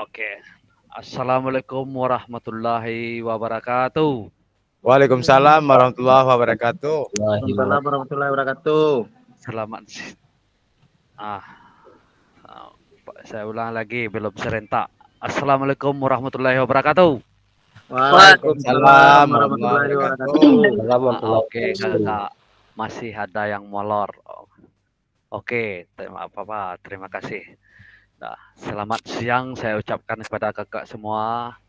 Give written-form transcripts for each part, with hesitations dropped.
Oke. Assalamualaikum warahmatullahi wabarakatuh. Waalaikumsalam warahmatullahi wabarakatuh. Waalaikumsalam warahmatullahi wabarakatuh. Selamat ah, ah, saya ulang lagi belum serentak. Assalamualaikum warahmatullahi wabarakatuh. Waalaikumsalam warahmatullahi wabarakatuh. Oke, kakak masih ada yang molor. Oke, terima kasih. Nah, selamat siang saya ucapkan kepada kakak semua.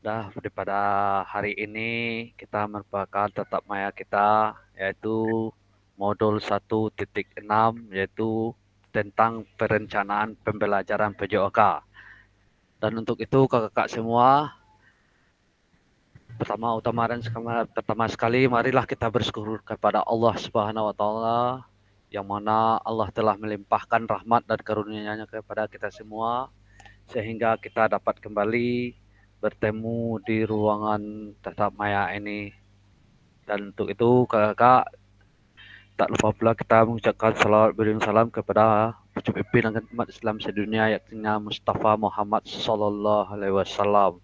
Daripada hari ini kita merupakan tatap maya kita yaitu modul 1.6 yaitu tentang perencanaan pembelajaran PJOK. Dan untuk itu kakak-kakak semua, pertama sekali marilah kita bersyukur kepada Allah Subhanahu wa taala yang mana Allah telah melimpahkan rahmat dan karunia-Nya kepada kita semua sehingga kita dapat kembali bertemu di ruangan tatap maya ini. Dan untuk itu kakak tak lupa pula kita mengucapkan salawat beriring salam kepada pemimpin umat Islam sedunia yakni Mustafa Muhammad Sallallahu Alaihi Wasallam,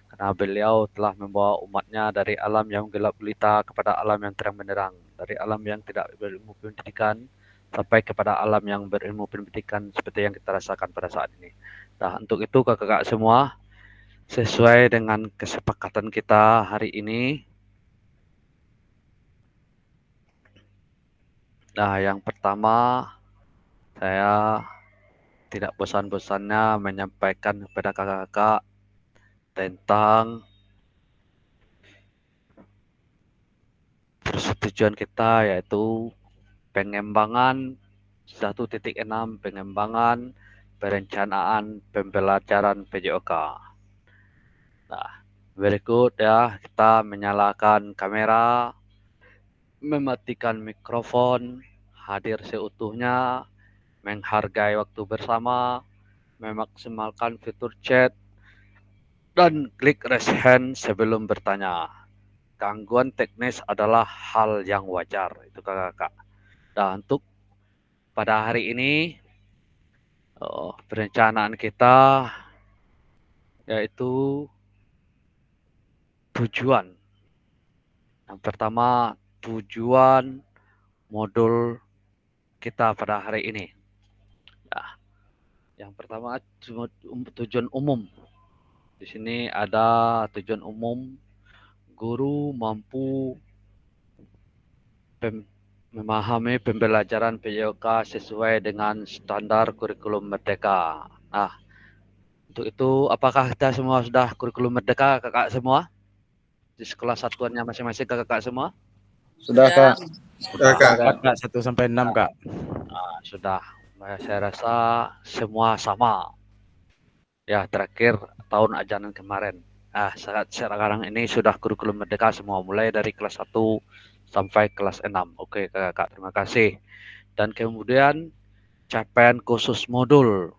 karena beliau telah membawa umatnya dari alam yang gelap gulita kepada alam yang terang benderang, dari alam yang tidak berilmu pendidikan sampai kepada alam yang berilmu pendidikan seperti yang kita rasakan pada saat ini. Nah, untuk itu kakak-kakak semua, sesuai dengan kesepakatan kita hari ini, yang pertama saya tidak bosan-bosannya menyampaikan kepada kakak-kakak tentang persetujuan kita, yaitu pengembangan 1.6 pengembangan perencanaan pembelajaran PJOK. Nah, berikut ya, kita menyalakan kamera, mematikan mikrofon, hadir seutuhnya, menghargai waktu bersama, memaksimalkan fitur chat, dan klik raise hand sebelum bertanya. Gangguan teknis adalah hal yang wajar, itu kakak-kakak. Nah, untuk pada hari ini, perencanaan kita yaitu tujuan. Yang pertama, tujuan modul kita pada hari ini. Nah, yang pertama tujuan umum. Di sini ada tujuan umum, guru mampu memahami pembelajaran PJOK sesuai dengan standar kurikulum Merdeka. Nah, untuk itu apakah kita semua sudah kurikulum Merdeka, kakak semua? Di sekolah satuannya masing-masing kakak semua? Sudah, Kak. Sudah, Kak. 1 sampai 6, Kak. Sudah. Saya rasa semua sama. Ya, terakhir tahun ajaran kemarin. Sekarang ini sudah kurikulum Merdeka semua, mulai dari kelas 1 sampai kelas 6. Oke, kakak, terima kasih. Dan kemudian capaian khusus modul.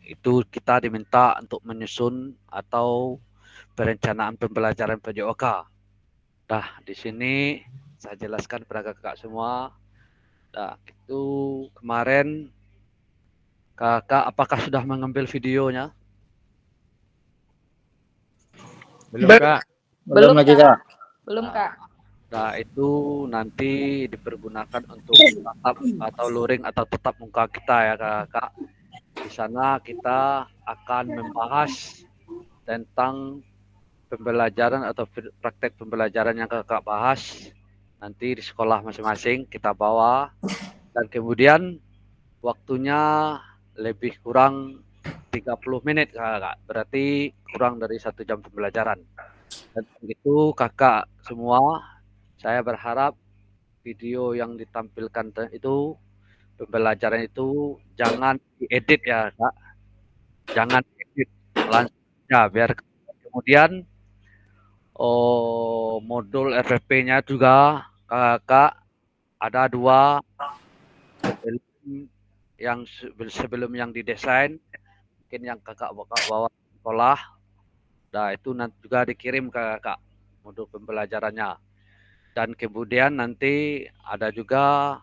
Itu kita diminta untuk menyusun atau perencanaan pembelajaran PJOK. Nah, di sini saya jelaskan kepada kakak semua. Nah, itu kemarin kakak apakah sudah mengambil videonya? Belum, Kak. Belum lagi, Kak. Belum, Kak. Nah, itu nanti dipergunakan untuk tatap atau luring atau tetap muka kita ya kakak. Di sana kita akan membahas tentang pembelajaran atau praktek pembelajaran yang kakak bahas nanti di sekolah masing-masing kita bawa, dan kemudian waktunya lebih kurang 30 menit kakak, berarti kurang dari 1 jam pembelajaran. Dan begitu kakak semua, saya berharap video yang ditampilkan itu, pembelajaran itu jangan diedit ya kak, jangan diedit, langsung ya, biar kemudian modul FFP-nya juga kakak ada 2 sebelum yang didesain, mungkin yang kakak bawa sekolah. Nah, itu nanti juga dikirim ke kakak modul pembelajarannya. Dan kemudian nanti ada juga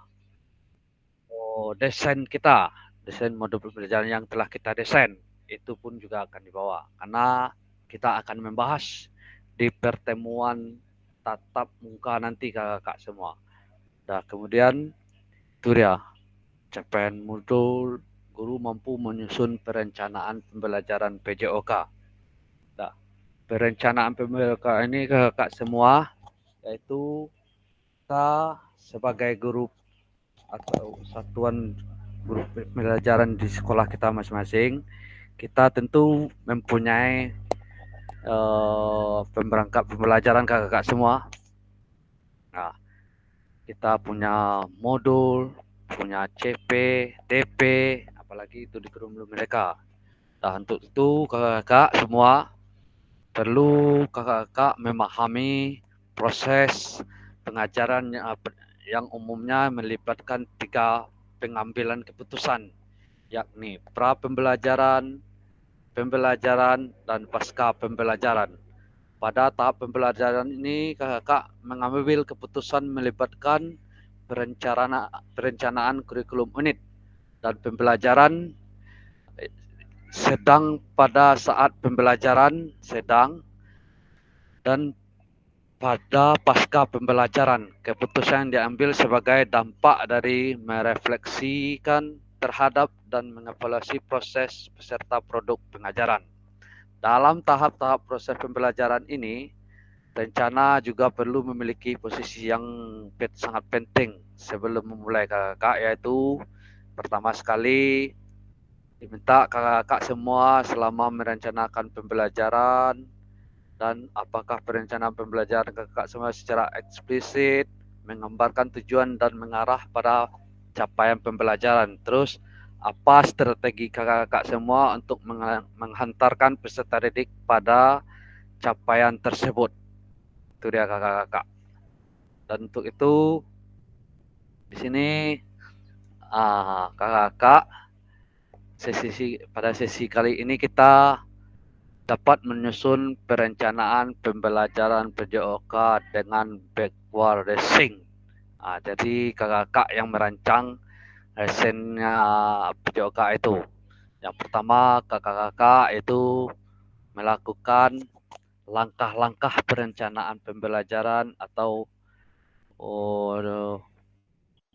desain kita, desain modul pembelajaran yang telah kita desain. itu pun juga akan dibawa. Karena kita akan membahas di pertemuan tatap muka nanti kakak semua. Nah, kemudian itu dia, capaian modul guru mampu menyusun perencanaan pembelajaran PJOK. Nah, perencanaan PJOK ini kakak semua, yaitu kita sebagai guru atau satuan guru pembelajaran di sekolah kita masing-masing, kita tentu mempunyai pemberangkat pembelajaran kakak semua. Nah, kita punya modul, punya CP, TP, apalagi itu di kurikulum mereka. Nah, untuk itu kakak semua perlu kakak memahami proses pengajaran yang umumnya melibatkan 3 pengambilan keputusan, yakni pra pembelajaran, pembelajaran, dan pasca pembelajaran. Pada tahap pembelajaran ini kakak mengambil keputusan melibatkan perencanaan kurikulum unit dan pembelajaran sedang pada saat pembelajaran sedang dan pada pasca pembelajaran. Keputusan yang diambil sebagai dampak dari merefleksikan terhadap dan mengevaluasi proses peserta produk pengajaran. Dalam tahap-tahap proses pembelajaran ini, rencana juga perlu memiliki posisi yang sangat penting sebelum memulai kakak, yaitu pertama sekali diminta kakak semua selama merencanakan pembelajaran dan apakah perencanaan pembelajaran kakak semua secara eksplisit menggambarkan tujuan dan mengarah pada capaian pembelajaran. Terus apa strategi kakak semua untuk menghantarkan peserta didik pada capaian tersebut. Itu dia kakak-kakak. Dan untuk itu di sini kakak-kakak pada sesi kali ini kita dapat menyusun perencanaan pembelajaran PJOK dengan backwarding. Jadi kakak-kakak yang merancang desainnya PJOK itu. Yang pertama kakak-kakak itu melakukan langkah-langkah perencanaan pembelajaran atau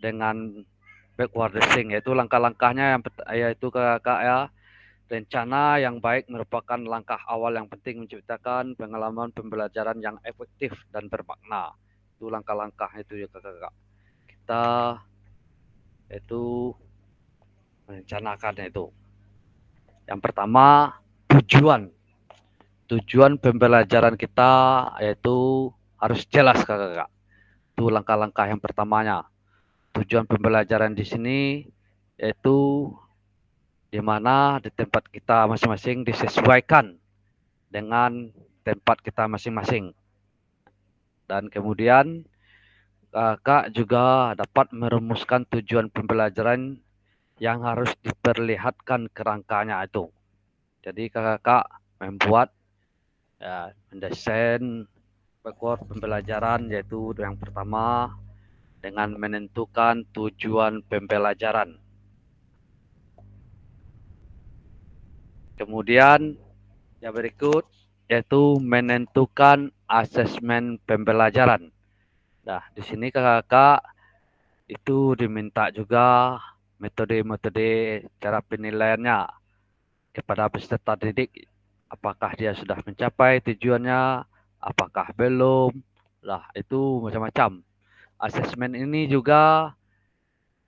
dengan backwarding, yaitu langkah-langkahnya yaitu kakak ya. Rencana yang baik merupakan langkah awal yang penting menciptakan pengalaman pembelajaran yang efektif dan bermakna. Itu langkah-langkah itu ya kakak. Kita itu merencanakan itu. Yang pertama, tujuan pembelajaran kita yaitu harus jelas kakak. Itu langkah-langkah yang pertamanya. Tujuan pembelajaran di sini yaitu di mana di tempat kita masing-masing disesuaikan dengan tempat kita masing-masing. Dan kemudian kakak juga dapat merumuskan tujuan pembelajaran yang harus diperlihatkan kerangkanya itu. Jadi kakak membuat mendesain backward pembelajaran, yaitu yang pertama dengan menentukan tujuan pembelajaran. Kemudian yang berikut yaitu menentukan asesmen pembelajaran. Nah, di sini kakak itu diminta juga metode-metode cara penilaiannya kepada peserta didik. Apakah dia sudah mencapai tujuannya, apakah belum. Lah, itu macam-macam. Asesmen ini juga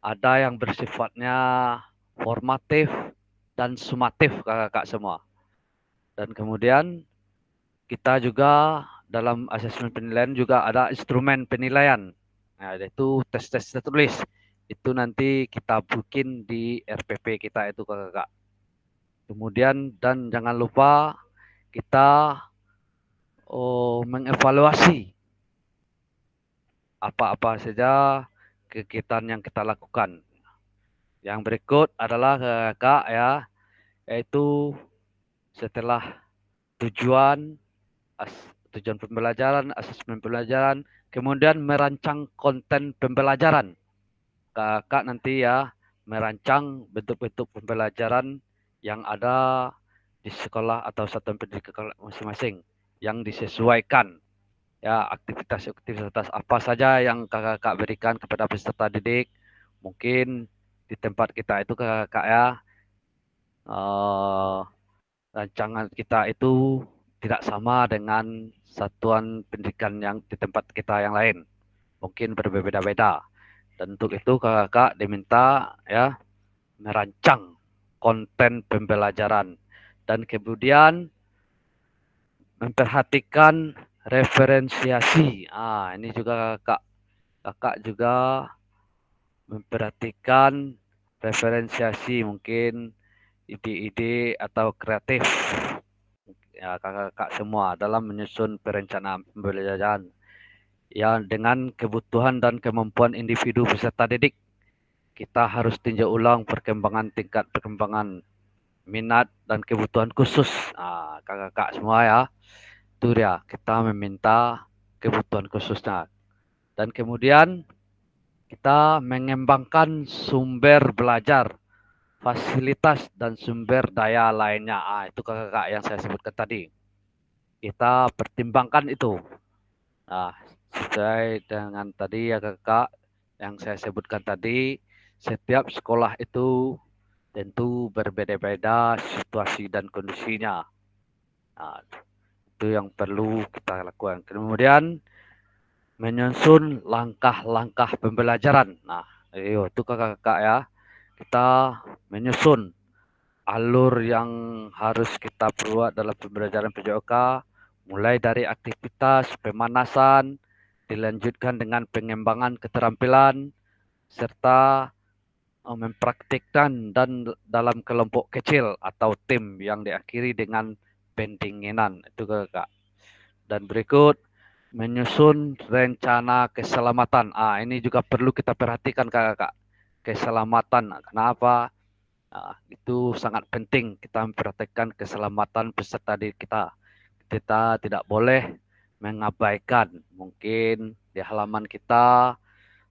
ada yang bersifatnya formatif dan sumatif kakak semua. Dan kemudian kita juga dalam asesmen penilaian juga ada instrumen penilaian. Nah, yaitu tes-tes tertulis. Itu nanti kita bikin di RPP kita itu kakak. Kemudian dan jangan lupa kita mengevaluasi apa-apa saja kegiatan yang kita lakukan. Yang berikut adalah kakak ya, yaitu setelah tujuan pembelajaran, asesmen pembelajaran, kemudian merancang konten pembelajaran. Kakak nanti ya merancang bentuk-bentuk pembelajaran yang ada di sekolah atau satuan pendidikan masing-masing yang disesuaikan. Ya, aktivitas-aktivitas apa saja yang kakak-kakak berikan kepada peserta didik. Mungkin di tempat kita itu kakak ya, rancangan kita itu tidak sama dengan satuan pendidikan yang di tempat kita yang lain. Mungkin berbeda-beda. Dan untuk itu kakak diminta ya merancang konten pembelajaran dan kemudian memperhatikan referensiasi. Ini juga kakak juga memperhatikan referensiasi, mungkin ide-ide atau kreatif ya kakak-kakak semua dalam menyusun perencanaan pembelajaran ya dengan kebutuhan dan kemampuan individu peserta didik. Kita harus tinjau ulang tingkat perkembangan minat dan kebutuhan khusus. Kakak-kakak semua ya, itu dia kita meminta kebutuhan khususnya. Dan kemudian kita mengembangkan sumber belajar, fasilitas dan sumber daya lainnya. Itu kakak-kakak yang saya sebutkan tadi. Kita pertimbangkan itu. Nah, sesuai dengan tadi ya kakak yang saya sebutkan tadi, setiap sekolah itu tentu berbeda-beda situasi dan kondisinya. Nah, itu yang perlu kita lakukan. Kemudian menyusun langkah-langkah pembelajaran. Nah, itu kakak-kakak ya. Kita menyusun alur yang harus kita buat dalam pembelajaran PJOK, mulai dari aktivitas pemanasan, dilanjutkan dengan pengembangan keterampilan, serta mempraktikkan dan dalam kelompok kecil atau tim yang diakhiri dengan pendinginan. Itu kakak. Dan berikut menyusun rencana keselamatan. Ini juga perlu kita perhatikan kakak. Keselamatan. Kenapa? Itu sangat penting kita memperhatikan keselamatan peserta didik kita. Kita tidak boleh mengabaikan. Mungkin di halaman kita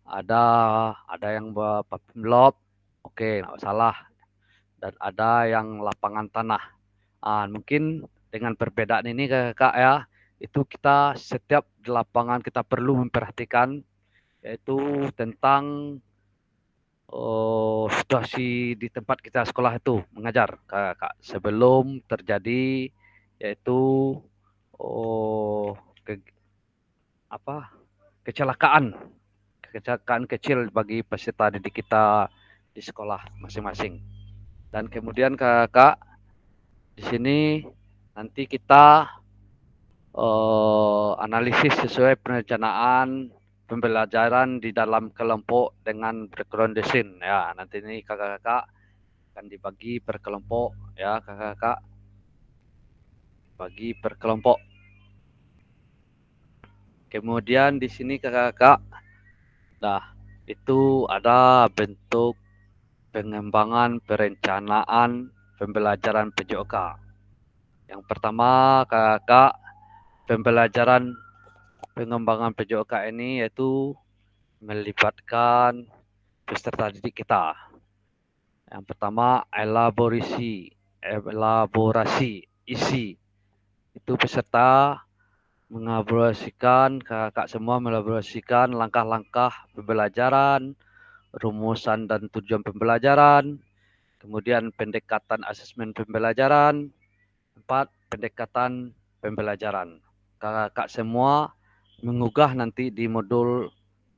ada yang papilop, oke, nggak masalah. Dan ada yang lapangan tanah. Mungkin dengan perbedaan ini kakak ya, itu kita setiap di lapangan kita perlu memperhatikan yaitu tentang situasi di tempat kita sekolah itu mengajar kakak sebelum terjadi yaitu ke, kecelakaan kecil bagi peserta didik kita di sekolah masing-masing. Dan kemudian kakak di sini nanti kita analisis sesuai perencanaan pembelajaran di dalam kelompok dengan background desain ya. Nanti ini kakak-kakak akan dibagi per kelompok ya kakak-kakak, bagi per kelompok. Kemudian di sini kakak-kakak, nah itu ada bentuk pengembangan perencanaan pembelajaran PJOK. Yang pertama kakak, pembelajaran pengembangan PJOK ini yaitu melibatkan peserta didik kita. Yang pertama elaborasi isi. Itu peserta kakak semua mengelaborasikan langkah-langkah pembelajaran, rumusan dan tujuan pembelajaran, kemudian pendekatan asesmen pembelajaran, 4 pendekatan pembelajaran. Kakak semua mengunggah nanti di modul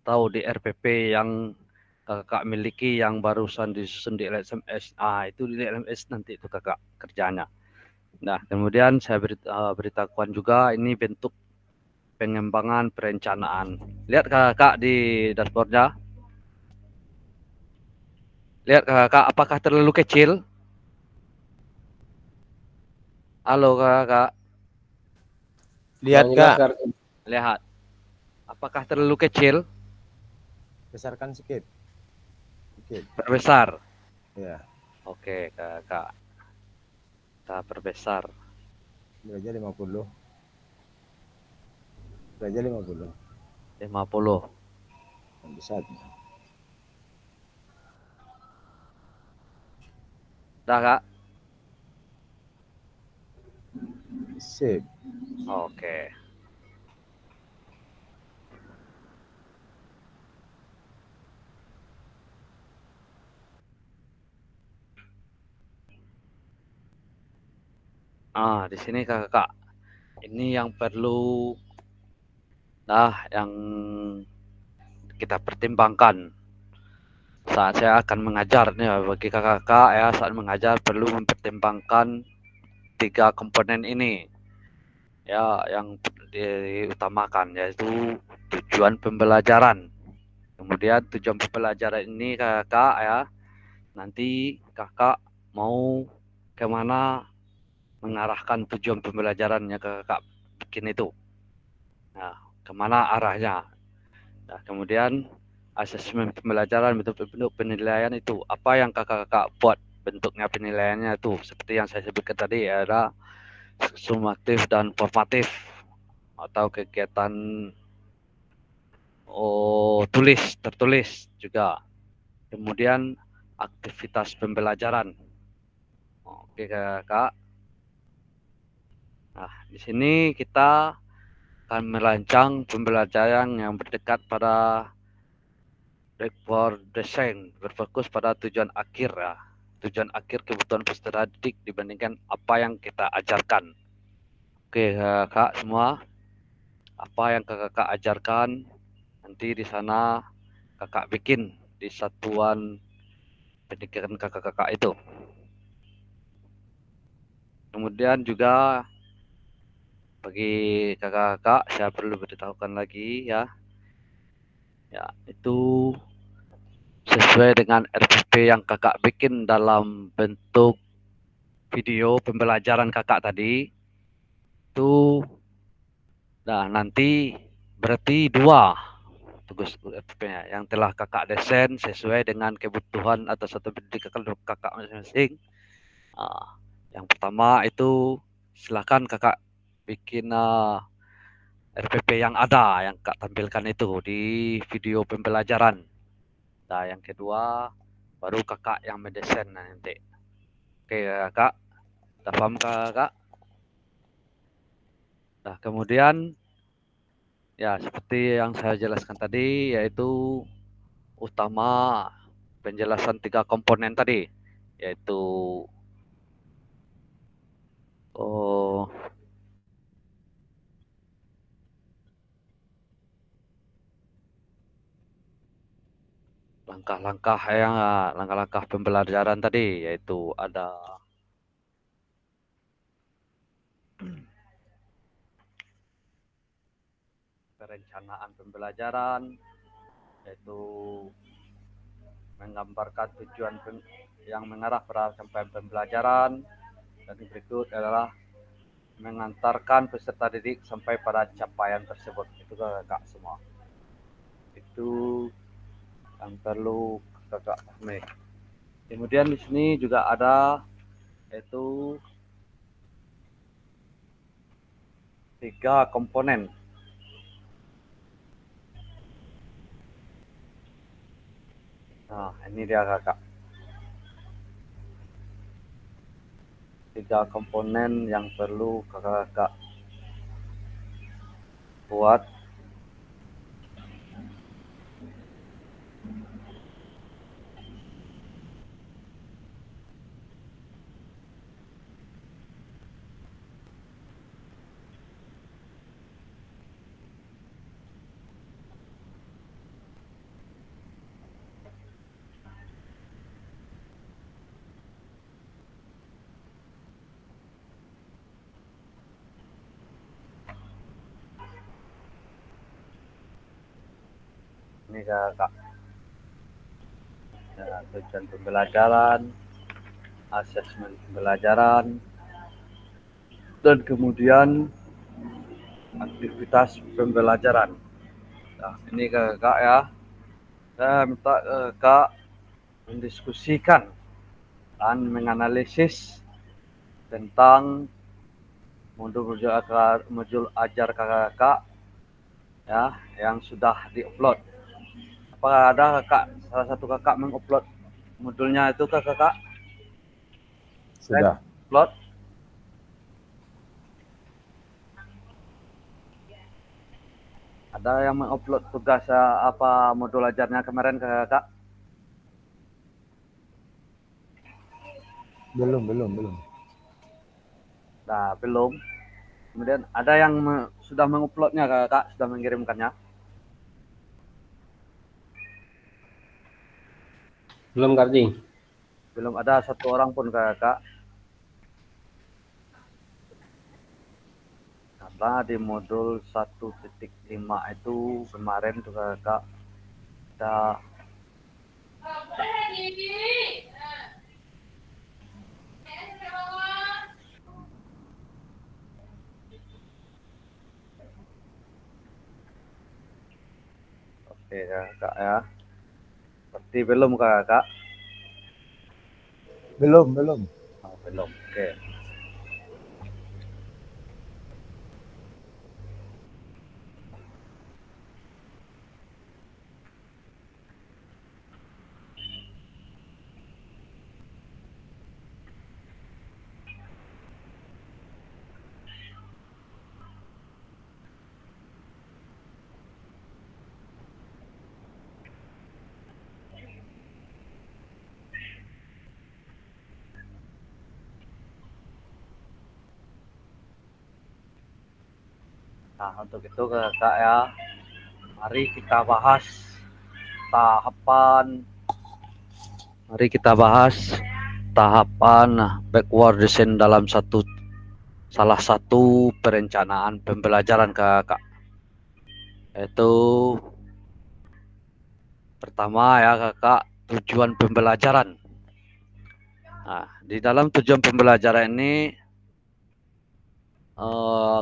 atau di RPP yang kakak miliki yang barusan disusun di LMS. Itu di LMS nanti itu kakak kerjanya. Nah, kemudian saya beritahukan juga ini bentuk pengembangan perencanaan. Lihat kakak di dashboardnya. Lihat kakak, apakah terlalu kecil? Halo kakak. Lihat kak. Lihat. Apakah terlalu kecil? Besarkan sedikit. Perbesar. Ya. Oke kakak. Kita perbesar. Belajar 50. Belajar 50. 50. Besar. Dah kak. Sip. Oke. Di sini kakak, ini yang perlu yang kita pertimbangkan saat saya akan mengajar nih bagi kakak ya, saat mengajar perlu mempertimbangkan 3 komponen ini ya yang diutamakan, yaitu tujuan pembelajaran. Kemudian tujuan pembelajaran ini kakak ya, nanti kakak mau kemana mengarahkan tujuan pembelajarannya kakak bikin itu. Nah, kemana arahnya? Nah, kemudian asesmen pembelajaran bentuk penilaian itu apa yang kakak buat bentuknya penilaiannya itu seperti yang saya sebutkan tadi, ada sumatif dan formatif atau kegiatan tertulis juga. Kemudian aktivitas pembelajaran. Oke kakak. Nah, di sini kita akan merancang pembelajaran yang berdekat pada backward design, berfokus pada tujuan akhir ya. Tujuan akhir kebutuhan peserta didik dibandingkan apa yang kita ajarkan. Oke kakak semua, apa yang kakak ajarkan nanti di sana kakak bikin di satuan pendidikan kakak itu. Kemudian juga bagi kakak-kakak saya perlu beritahukan lagi ya, itu sesuai dengan RPP yang kakak bikin dalam bentuk video pembelajaran kakak tadi itu. Nah, nanti berarti 2 tugas RPP-nya yang telah kakak desain sesuai dengan kebutuhan atau satu pendidikan kakak masing-masing. Yang pertama itu silakan kakak bikin RPP yang ada yang kak tampilkan itu di video pembelajaran. Nah, yang kedua baru kakak yang mendesain nanti. Oke kakak, udah paham kakak? Nah, kemudian ya seperti yang saya jelaskan tadi, yaitu utama penjelasan 3 komponen tadi, yaitu langkah-langkah pembelajaran tadi, yaitu ada perencanaan pembelajaran, yaitu menggambarkan tujuan yang mengarah pada capaian pembelajaran, dan berikut adalah mengantarkan peserta didik sampai pada capaian tersebut. Itu kakak semua. Itu yang perlu kakak pahami. Kemudian di sini juga ada yaitu 3 komponen. Nah, ini dia kakak. 3 komponen yang perlu kakak buat. Ini kakak. Ya, tujuan pembelajaran, asesmen pembelajaran, dan kemudian aktivitas pembelajaran. Nah, ini kakak ya. Saya minta kakak mendiskusikan dan menganalisis tentang modul ajar kakak ya yang sudah diupload. Apakah ada kakak, salah satu kakak mengupload modulnya itu ke kakak? Sudah. Upload. Ada yang mengupload tugas apa modul ajarnya kemarin ke Kak? Belum. Nah, belum. Kemudian ada yang sudah menguploadnya ke Kak, sudah mengirimkannya? Belum Kardi. Belum ada satu orang pun ke Kak. Karena di modul 1.5 itu kemarin tuh Kak, kita oke ya Kak ya. Berarti belum Kak? Belum. Oh, belum. Oke. Nah, untuk itu Kak ya, mari kita bahas tahapan mari kita bahas tahapan backward design dalam salah satu perencanaan pembelajaran Kak. Yaitu pertama ya Kakak, tujuan pembelajaran. Nah, di dalam tujuan pembelajaran ini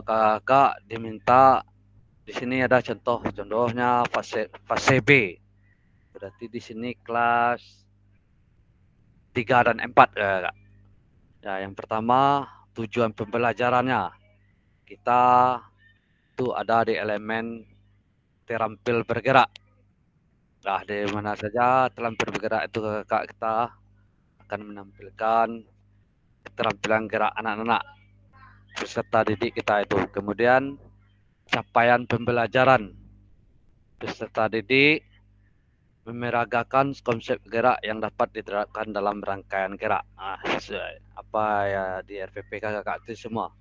Kakak diminta di sini ada contohnya fase B. Berarti di sini kelas 3 dan 4 Kak. Ya, yang pertama tujuan pembelajarannya. Kita itu ada di elemen terampil bergerak. Nah, di mana saja terampil bergerak itu Kakak, kita akan menampilkan keterampilan gerak anak-anak peserta didik kita itu. Kemudian capaian pembelajaran peserta didik memeragakan konsep gerak yang dapat diterapkan dalam rangkaian gerak. Apa ya di RPP kakak itu semua.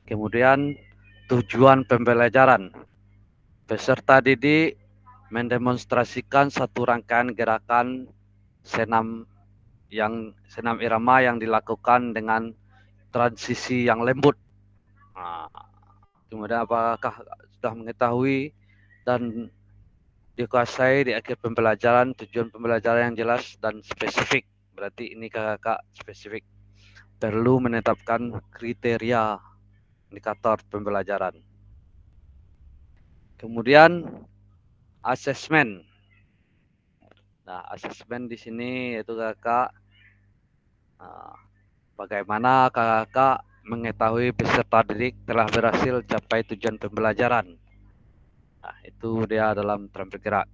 Kemudian tujuan pembelajaran peserta didik mendemonstrasikan satu rangkaian gerakan senam senam irama yang dilakukan dengan transisi yang lembut. Nah, kemudian apakah sudah mengetahui dan dikuasai di akhir pembelajaran tujuan pembelajaran yang jelas dan spesifik. Berarti ini kakak spesifik. Perlu menetapkan kriteria indikator pembelajaran. Kemudian asesmen. Nah, asesmen di sini itu kakak bagaimana kakak mengetahui peserta didik telah berhasil capai tujuan pembelajaran. Nah, itu dia dalam terampil gerak.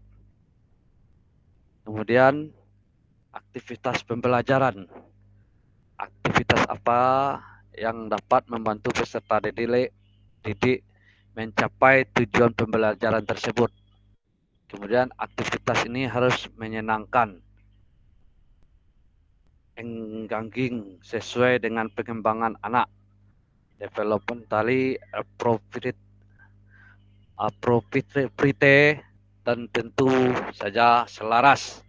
Kemudian aktivitas pembelajaran. Aktivitas apa yang dapat membantu peserta didik mencapai tujuan pembelajaran tersebut. Kemudian aktivitas ini harus menyenangkan, engaging, sesuai dengan pengembangan anak, developmentally appropriate, dan tentu saja selaras.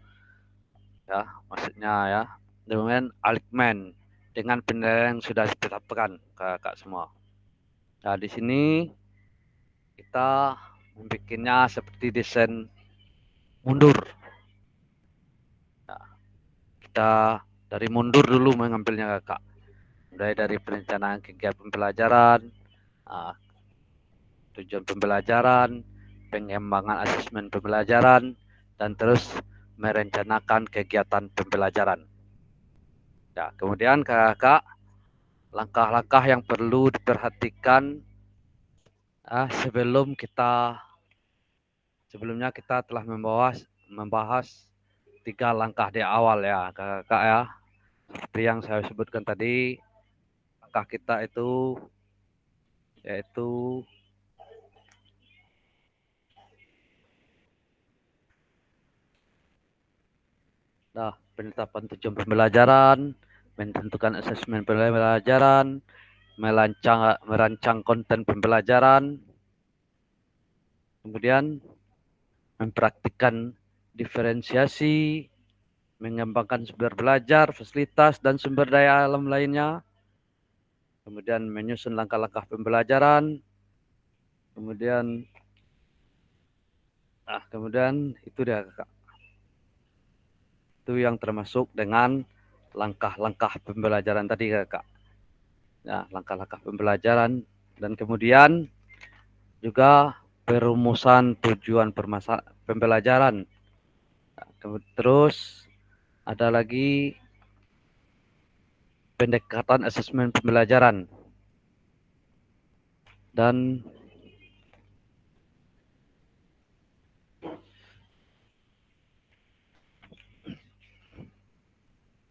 Ya, maksudnya ya, dengan alignment dengan penilaian yang sudah ditetapkan kakak semua. Nah, di sini kita membuatnya seperti desain mundur. Nah, kita dari mundur dulu mengambilnya kakak. Mulai dari perencanaan kegiatan pembelajaran, tujuan pembelajaran, pengembangan asesmen pembelajaran, dan terus merencanakan kegiatan pembelajaran. Ya, kemudian kakak, langkah-langkah yang perlu diperhatikan sebelumnya kita telah membahas 3 langkah di awal ya kakak ya. Seperti yang saya sebutkan tadi, langkah kita itu yaitu Nah, penetapan tujuan pembelajaran, menentukan asesmen pembelajaran, merancang konten pembelajaran, kemudian mempraktikkan diferensiasi, mengembangkan sumber belajar, fasilitas, dan sumber daya alam lainnya, kemudian menyusun langkah-langkah pembelajaran, kemudian itu dia Kak. Itu yang termasuk dengan langkah-langkah pembelajaran tadi Kak. Nah, langkah-langkah pembelajaran dan kemudian juga perumusan tujuan pembelajaran. Terus ada lagi pendekatan asesmen pembelajaran dan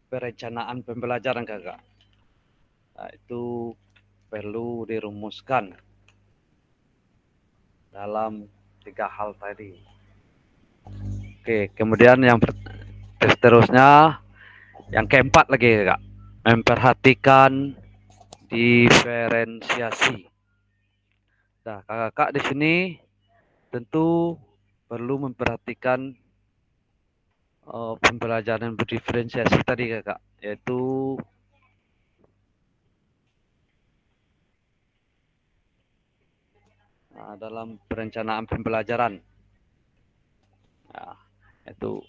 perencanaan pembelajaran Kakak. Nah, itu perlu dirumuskan dalam 3 hal tadi. Oke, kemudian yang seterusnya yang keempat lagi Kak, memperhatikan diferensiasi. Nah, kakak di sini tentu perlu memperhatikan pembelajaran berdiferensiasi tadi kakak, yaitu dalam perencanaan pembelajaran. Nah, itu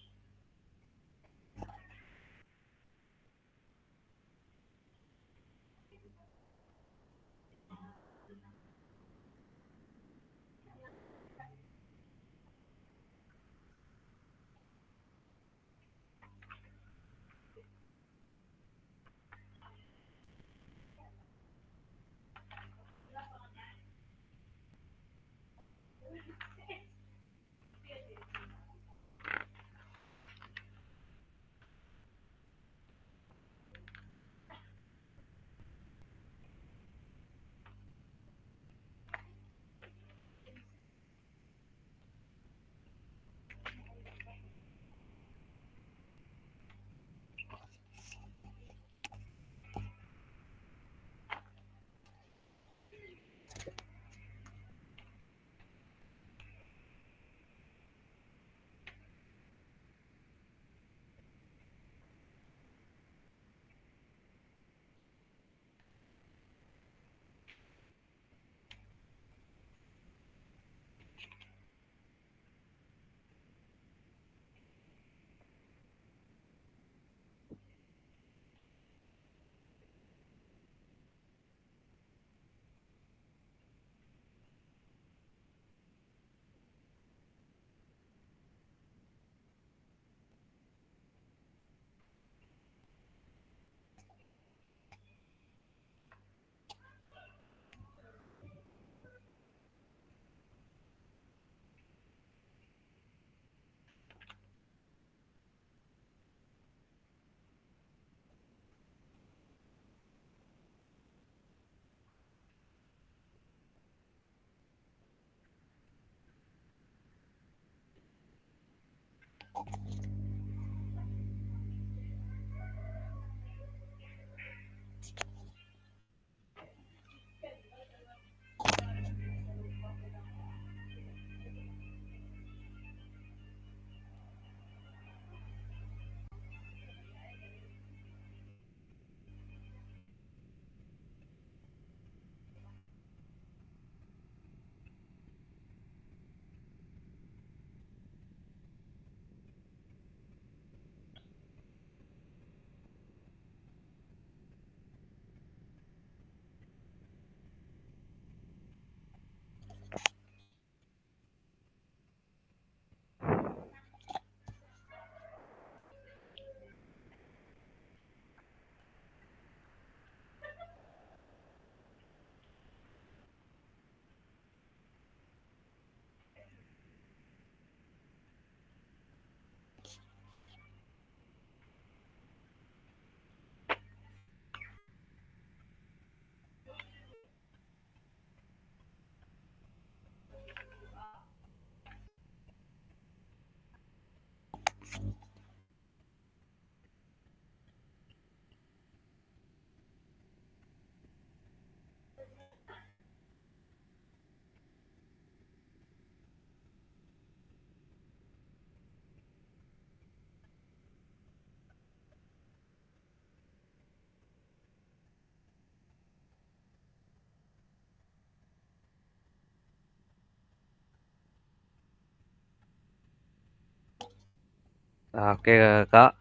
Oke kakak.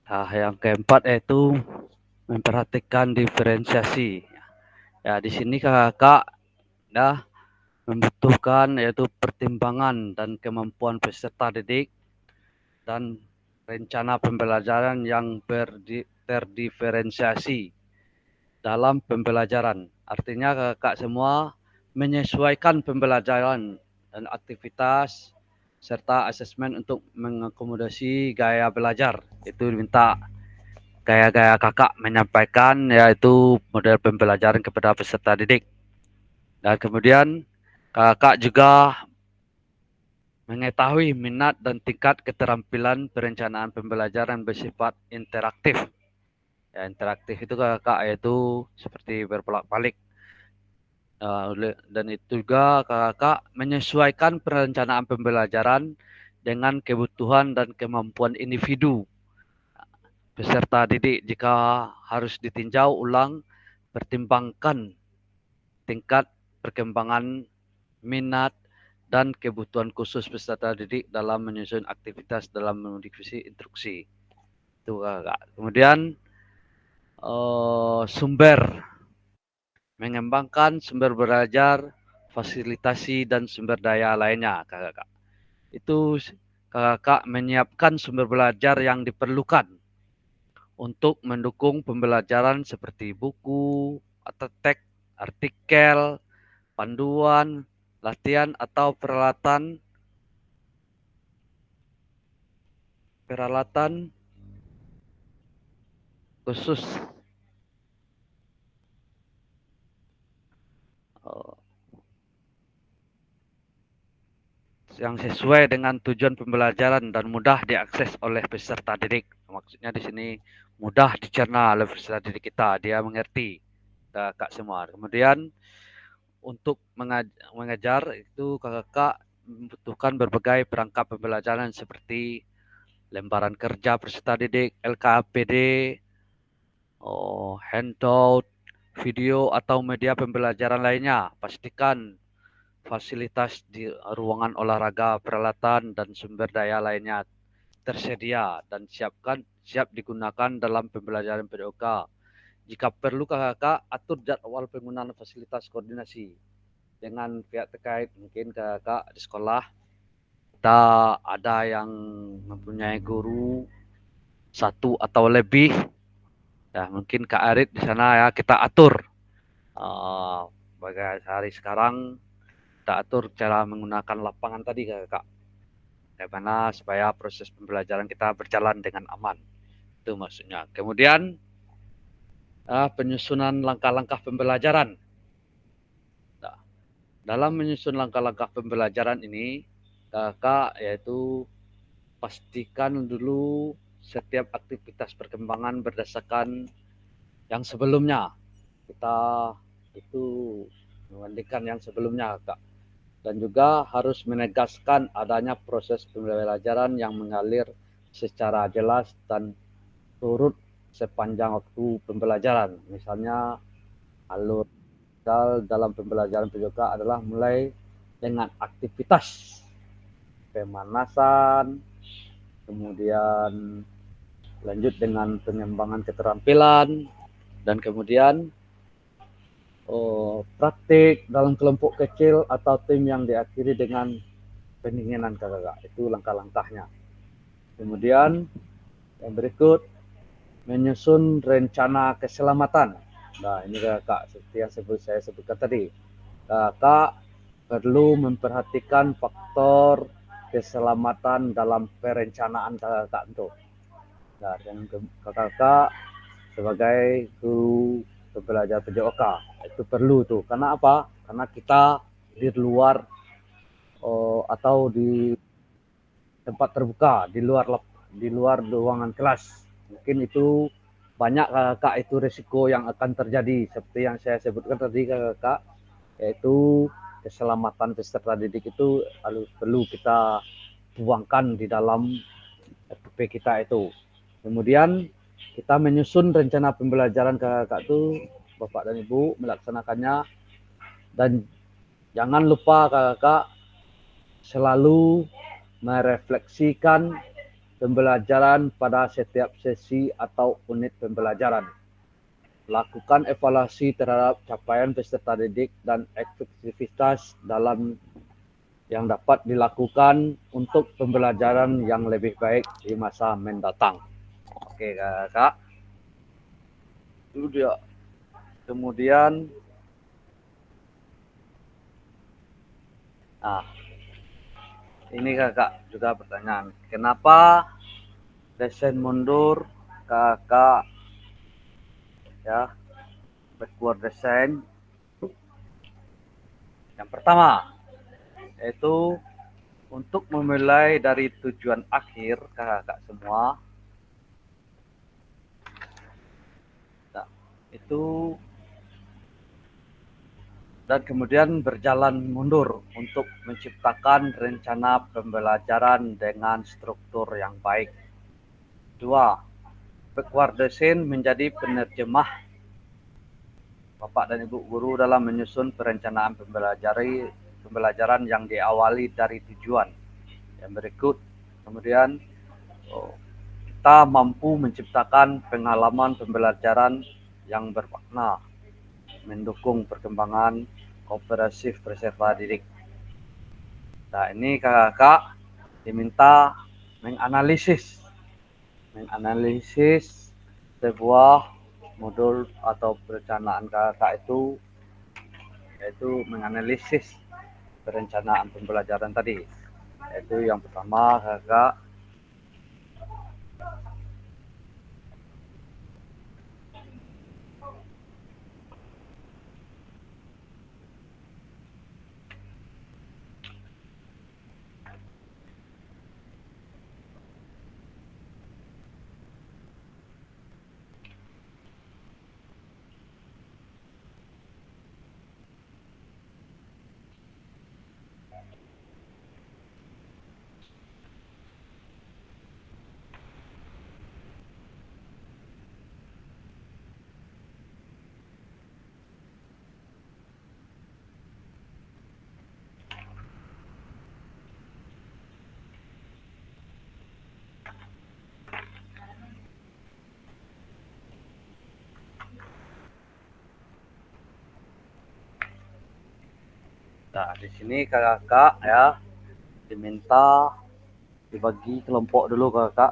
Nah, yang keempat yaitu memperhatikan diferensiasi. Ya, di sini kakak ya membutuhkan yaitu pertimbangan dan kemampuan peserta didik dan rencana pembelajaran yang terdiferensiasi dalam pembelajaran. Artinya kakak semua menyesuaikan pembelajaran dan aktivitas serta asesmen untuk mengakomodasi gaya belajar. Itu minta gaya-gaya kakak menyampaikan yaitu model pembelajaran kepada peserta didik. Dan kemudian kakak juga mengetahui minat dan tingkat keterampilan perencanaan pembelajaran bersifat interaktif. Ya, interaktif itu kakak yaitu seperti berbolak-balik. Dan itu juga kakak menyesuaikan perencanaan pembelajaran dengan kebutuhan dan kemampuan individu peserta didik. Jika harus ditinjau ulang, pertimbangkan tingkat perkembangan minat dan kebutuhan khusus peserta didik dalam menyusun aktivitas dalam mendivisi instruksi. Itu kakak. Kemudian sumber, mengembangkan sumber belajar, fasilitasi dan sumber daya lainnya kakak. Itu kakak menyiapkan sumber belajar yang diperlukan untuk mendukung pembelajaran seperti buku, atau teks, artikel, panduan, latihan atau peralatan khusus yang sesuai dengan tujuan pembelajaran dan mudah diakses oleh peserta didik. Maksudnya di sini mudah dicerna oleh peserta didik kita, dia mengerti kakak semua. Kemudian untuk mengajar itu kakak membutuhkan berbagai perangkat pembelajaran seperti lembaran kerja peserta didik, LKPD, handout, video atau media pembelajaran lainnya. Pastikan fasilitas di ruangan olahraga, peralatan, dan sumber daya lainnya tersedia dan siap digunakan dalam pembelajaran PDOK. Jika perlu kakak atur jadwal penggunaan fasilitas koordinasi dengan pihak terkait. Mungkin kakak di sekolah kita ada yang mempunyai guru satu atau lebih. Ya, mungkin Kak Arit di sana ya kita atur. Bagi hari sekarang kita atur cara menggunakan lapangan tadi kakak. Bagaimana supaya proses pembelajaran kita berjalan dengan aman. Itu maksudnya. Kemudian penyusunan langkah-langkah pembelajaran. Nah, dalam menyusun langkah-langkah pembelajaran ini, kakak yaitu pastikan dulu setiap aktivitas perkembangan berdasarkan yang sebelumnya. Kita itu membandingkan yang sebelumnya, Kak. Dan juga harus menegaskan adanya proses pembelajaran yang mengalir secara jelas dan turut sepanjang waktu pembelajaran. Misalnya alur dalam pembelajaran PJOK adalah mulai dengan aktivitas pemanasan, kemudian lanjut dengan pengembangan keterampilan, dan kemudian praktik dalam kelompok kecil atau tim yang diakhiri dengan pendinginan kakak. Itu langkah-langkahnya. Kemudian yang berikut menyusun rencana keselamatan. Nah ini kakak seperti yang saya sebutkan tadi. Kakak perlu memperhatikan faktor keselamatan dalam perencanaan kakak itu. Nah, yang kakak sebagai guru belajar PJOK itu perlu tuh. Karena apa? Karena kita di luar atau di tempat terbuka, di luar ruangan kelas. Mungkin itu banyak kakak itu risiko yang akan terjadi seperti yang saya sebutkan tadi kakak, yaitu keselamatan peserta didik itu harus perlu kita tuangkan di dalam FP kita itu. Kemudian kita menyusun rencana pembelajaran kakak itu, Bapak dan Ibu melaksanakannya, dan jangan lupa kakak selalu merefleksikan pembelajaran pada setiap sesi atau unit pembelajaran. Lakukan evaluasi terhadap capaian peserta didik dan efektivitas dalam yang dapat dilakukan untuk pembelajaran yang lebih baik di masa mendatang. Oke, Kak. Itu dia. Kemudian ini Kakak juga pertanyaan. Kenapa desain mundur Kakak ya? Backward design. Yang pertama yaitu untuk memulai dari tujuan akhir Kakak semua. Nah, itu dan kemudian berjalan mundur untuk menciptakan rencana pembelajaran dengan struktur yang baik. 2. Backward design menjadi penerjemah Bapak dan Ibu guru dalam menyusun perencanaan pembelajaran yang diawali dari tujuan. Yang berikut, kemudian kita mampu menciptakan pengalaman pembelajaran yang bermakna, mendukung perkembangan kooperatif peserta didik. Nah, ini kakak diminta menganalisis sebuah modul atau perencanaan kakak itu, yaitu menganalisis perencanaan pembelajaran tadi. Yaitu yang pertama kakak Nah, di sini kakak ya diminta dibagi kelompok dulu kakak.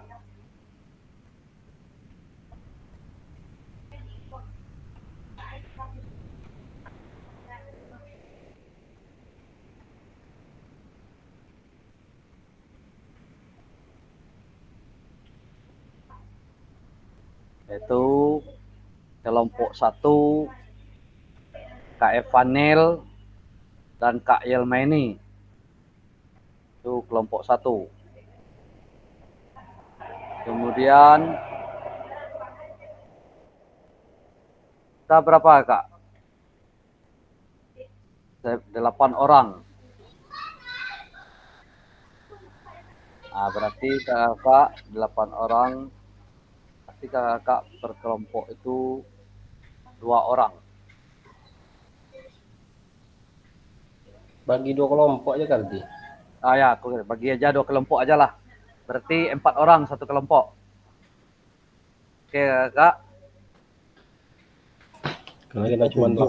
Yaitu kelompok 1 Kak Evanil dan Kak Yelmaini. Itu kelompok 1. Kemudian kita berapa kak? 8 orang. Nah, berarti kakak 8 orang. Berarti kakak per kelompok itu 2 orang. Bagi 2 kelompok aja kali. Ya, aku bagi aja 2 kelompok aja lah. Berarti 4 orang satu kelompok. Oke kakak. Karena kita cuma 2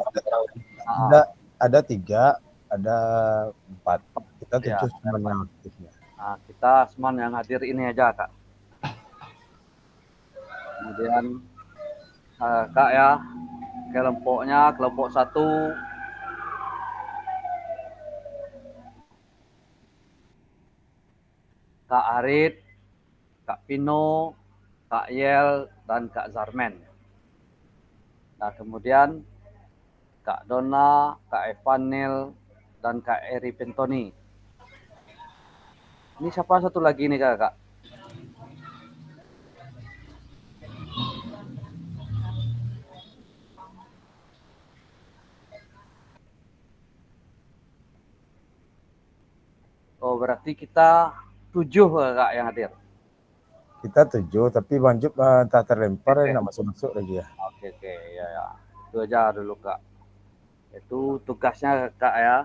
ada 3, ada 4. Kita 7 cuma yang aktifnya. Nah, kita semua yang hadir ini aja kak. Kemudian kak ya, kelompoknya kelompok 1 Kak Arit, Kak Pino, Kak Yel, dan Kak Zarmen. Nah, kemudian Kak Dona, Kak Evanil, dan Kak Eri Pentoni. Ini siapa satu lagi nih kakak? Oh, berarti kita 7 kakak yang hadir. Kita 7, tapi Bang Jup tak terlempar, nggak masuk lagi ya. Oke, ya. Itu aja dulu kak. Itu tugasnya kak ya.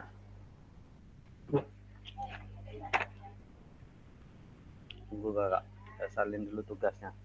Tunggu kakak, saya salin dulu tugasnya.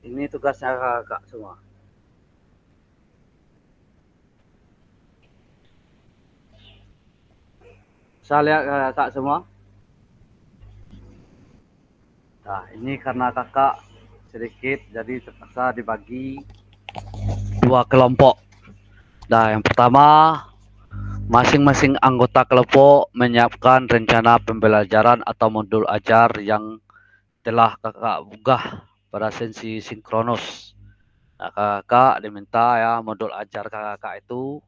Ini tugasnya kakak semua. Saya lihat kakak semua. Nah, ini karena kakak sedikit, jadi terpaksa dibagi 2 kelompok. Nah, yang pertama, masing-masing anggota kelompok menyiapkan rencana pembelajaran atau modul ajar yang telah kakak unggah pada sesi sinkronus. Nah, kakak diminta ya modul ajar kakak itu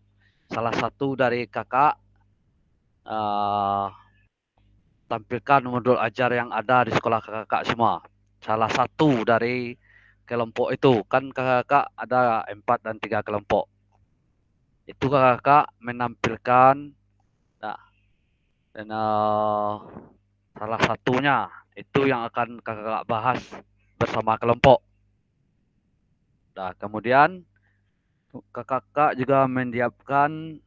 salah satu dari kakak tampilkan modul ajar yang ada di sekolah kakak semua. Salah satu dari kelompok itu kan kakak ada 4 dan 3 kelompok. Itu kakak menampilkan, nah, dan salah satunya itu yang akan kakak bahas bersama kelompok. Nah, kemudian kakak juga menyiapkan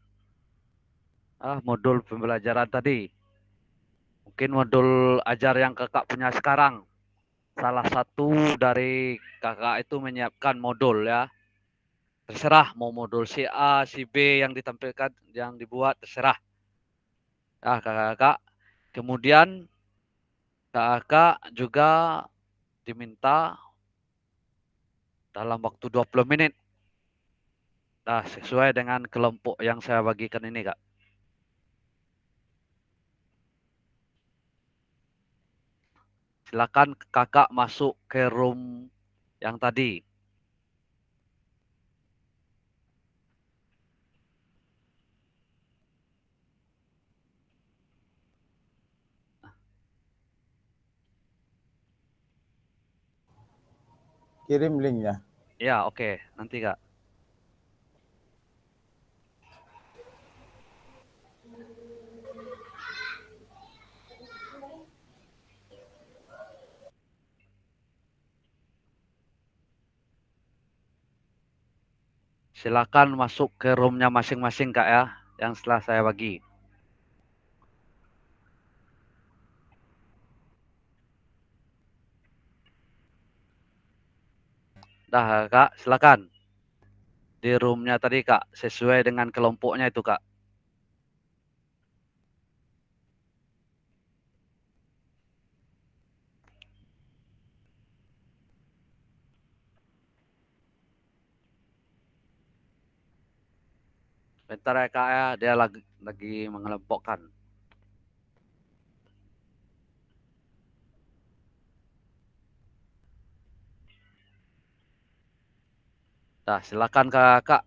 modul pembelajaran tadi. Mungkin modul ajar yang kakak punya sekarang. Salah satu dari kakak itu menyiapkan modul ya. Terserah mau modul si A, si B yang ditampilkan, yang dibuat, terserah. Nah, kakak-kakak. Kemudian kakak juga diminta dalam waktu 20 menit. Nah, sesuai dengan kelompok yang saya bagikan ini, Kak. Silakan kakak masuk ke room yang tadi. Kirim linknya. Ya, oke. Nanti, Kak. Silakan masuk ke roomnya masing-masing, Kak ya, yang setelah saya bagi. Dah, Kak, silakan. Di roomnya tadi, Kak, sesuai dengan kelompoknya itu, Kak. Bentar ya kak ya, dia lagi mengelompokkan. Nah, silakan kakak.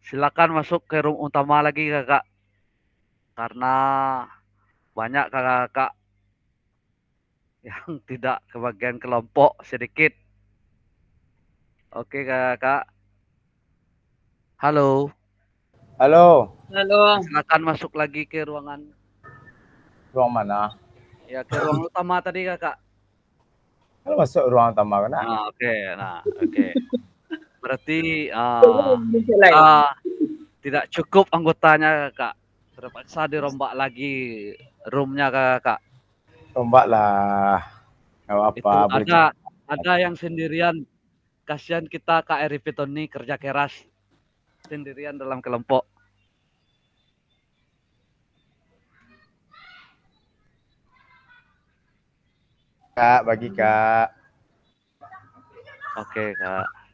Silakan masuk ke room utama lagi kakak. Karena banyak kakak-kakak yang tidak kebagian kelompok sedikit. Oke kakak. Halo. Halo, Halo, Silakan masuk lagi ke ruangan. ruang mana? Ya ke ruang utama tadi kakak. Halo, masuk ruang utama kena. Oke. Nah, oke. Berarti lain. kita tidak cukup anggotanya kakak. Terpaksa dirombak lagi roomnya kakak. Tombak lah. Gak apa-apa, Itu boleh ada yang sendirian. Kasihan kita Kak Eri Pitoni kerja keras sendirian dalam kelompok. Kak, bagi Kak. Oke Kak.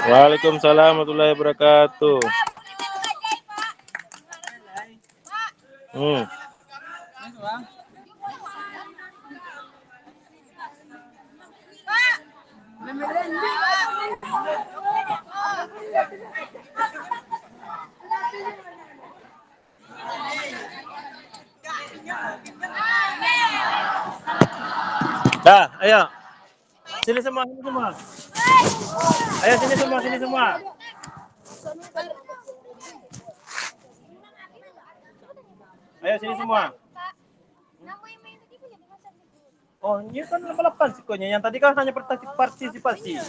Waalaikumsalam warahmatullahi wabarakatuh. Dah, ayo. Sini semua, sini semua. Ayo sini semua, sini semua. Ayo sini semua. Oh, ini kan 88 sikonya. Yang tadi kan hanya partisipasi.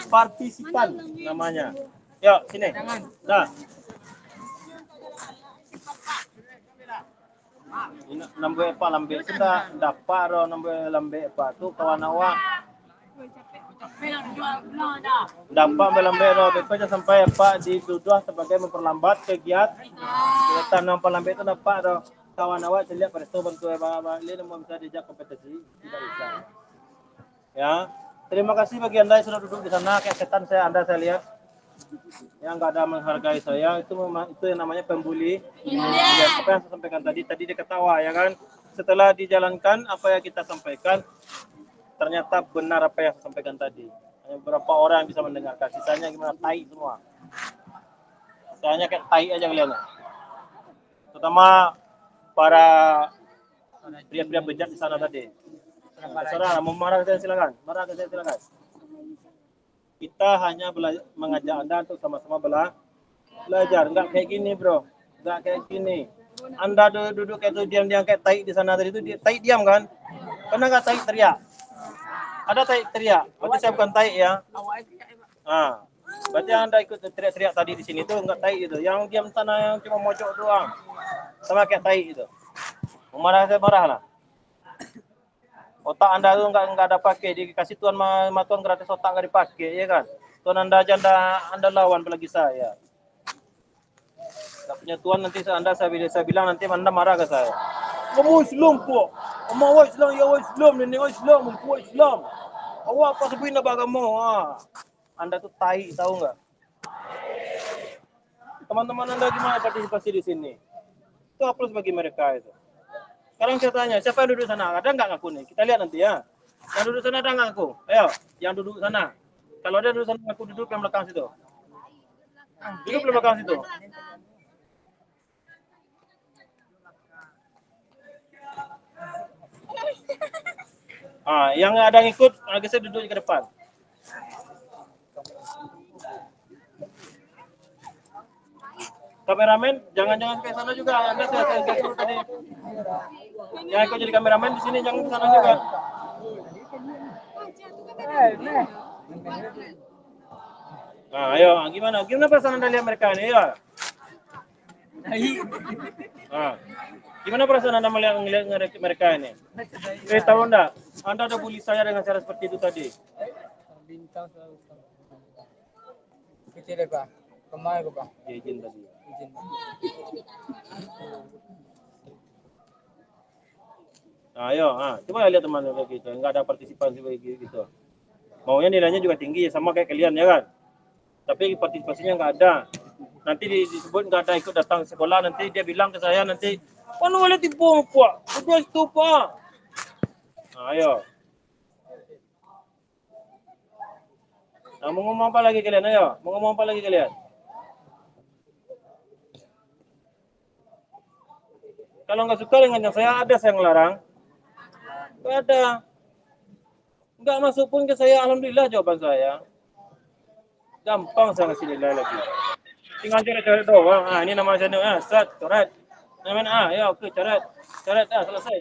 Partisipan namanya. Yuk, sini. Dah. Ini nambe apa lambe sudah dapat ro nambe lambe apa tu kawan awak. Dapat lambe ro bekerja sampai apa dituduh sebagai memperlambat kegiatan tanam lambe itu dapat ro kawan awak lihat pada bantu apa ini mau bisa diajak kompetisi tidak bisa. Ya. Terima kasih bagi Anda yang sudah duduk di sana kayak setan Anda saya lihat. Yang nggak ada menghargai saya itu yang namanya pembuli. Apa yang saya sampaikan tadi dia ketawa ya kan. Setelah dijalankan apa yang kita sampaikan ternyata benar apa yang saya sampaikan tadi. Hanya beberapa orang yang bisa mendengarkan, sisanya gimana tai semua. Sisanya kayak tai aja kalian. Terutama para pria-pria bejat di sana tadi. Saudara mau marah saya silakan. Marah saya silakan. Kita hanya mengajak Anda untuk sama-sama belajar. Enggak kayak gini, bro. Enggak kayak gini. Anda duduk kayak itu diam-diam kayak tai di sana tadi itu tai diam kan? Pernah enggak tai teriak? Ada tai teriak. Berarti saya bukan tai ya. Berarti Anda ikut teriak-teriak tadi di sini tuh enggak tai gitu. Yang diam sana yang cuma mojok doang. Sama kayak tai gitu. Marah saya marah lah. Otak Anda tuh enggak ada pakai, dikasih Tuhan Tuhan gratis otak enggak dipakai, ya kan? Tuhan Anda aja Anda lawan apalagi saya. Enggak punya Tuhan nanti saya bilang nanti Anda marah ke saya. Kamu Islam kok. Kamu Islam ya Islam ni Islam, aku Islam. Awak apa sebenarnya beragama? Anda tuh tai tahu enggak? Teman-teman Anda gimana partisipasi di sini? Itu aplaus bagi mereka itu. Sekarang saya tanya, siapa yang duduk sana? Ada nggak ngaku nih? Kita lihat nanti ya. Yang duduk sana ada nggak ngaku? Ayo, yang duduk sana. Kalau ada duduk sana, aku duduk yang belakang situ. Duduk di belakang situ. Yang ada yang ikut, saya duduk ke depan. Kameramen, jangan ke sana juga. Anda saya suruh tadi. Yang ikut jadi kameramen di sini jangan ke sana juga. Ayo, gimana perasaan Anda lihat mereka ini ya? Gimana perasaan Anda melihat mereka ini? Tahu enggak? Anda udah bully saya dengan cara seperti itu tadi. Bintang selalu. Kecil Pak. Kemana Pak? Izin tadi. Ayo, coba lihat teman-teman kita, enggak ada partisipasi begitu. Maunya nilainya juga tinggi sama kayak kalian ya kan? Tapi partisipasinya enggak ada. Nanti disebut enggak ada ikut datang sekolah, nanti dia bilang ke saya nanti, "Mana boleh tipu Pak? Udah itu Pak." Ayo. Mau ngomong apa lagi kalian? Ayo, mau ngomong apa lagi kalian? Kalau nggak suka dengan yang saya ngelarang? Nggak ada. Nggak masuk pun ke saya, alhamdulillah jawaban saya. Gampang saya ngasih nilai lagi. Tinggal coret doang. Ini nama saya set, coret. Namanya ya oke coret. Coret selesai.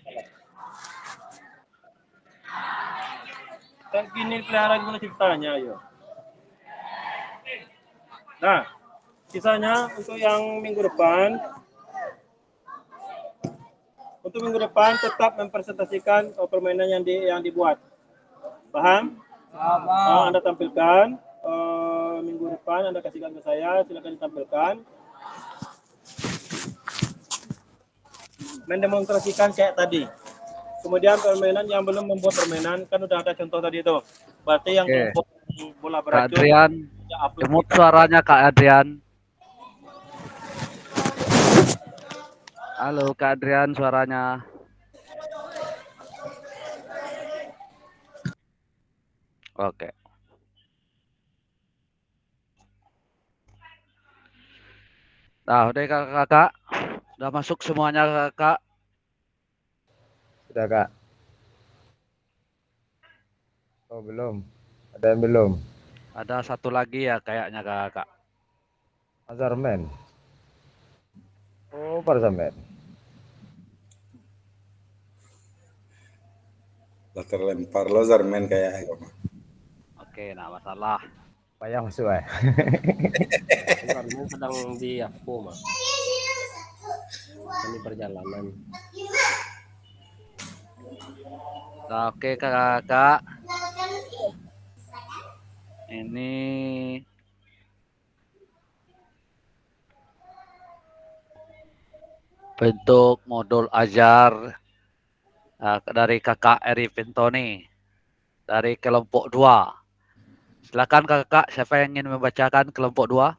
Kayak gini pelihara gimana ceritanya ayo. Nah, sisanya untuk yang minggu depan. Untuk minggu depan tetap mempresentasikan permainan yang dibuat. Paham? Paham. Anda tampilkan minggu depan Anda kasihkan ke saya, silakan ditampilkan. Mendemonstrasikan kayak tadi. Kemudian permainan yang belum membuat permainan kan udah ada contoh tadi itu. Berarti yang bola Kak beracun. Adrian, Ya, apa imut kita- suaranya Kak Adrian. Halo Kak Adrian, suaranya. Oke. Nah, udah kakak, udah masuk semuanya kakak. Sudah Kak. Oh belum. Ada yang belum. Ada satu lagi ya kayaknya kakak. Azarmen. Oh Parsamen. Lah terlempar lo Zarmen kayak Oke, nah masalah. Payah masuk ya. Karena sedang di aku mah. Ini perjalanan. Nah, oke kakak. Ini bentuk modul ajar dari kakak Eri Pintoni dari kelompok 2. Silakan kakak, siapa yang ingin membacakan kelompok 2?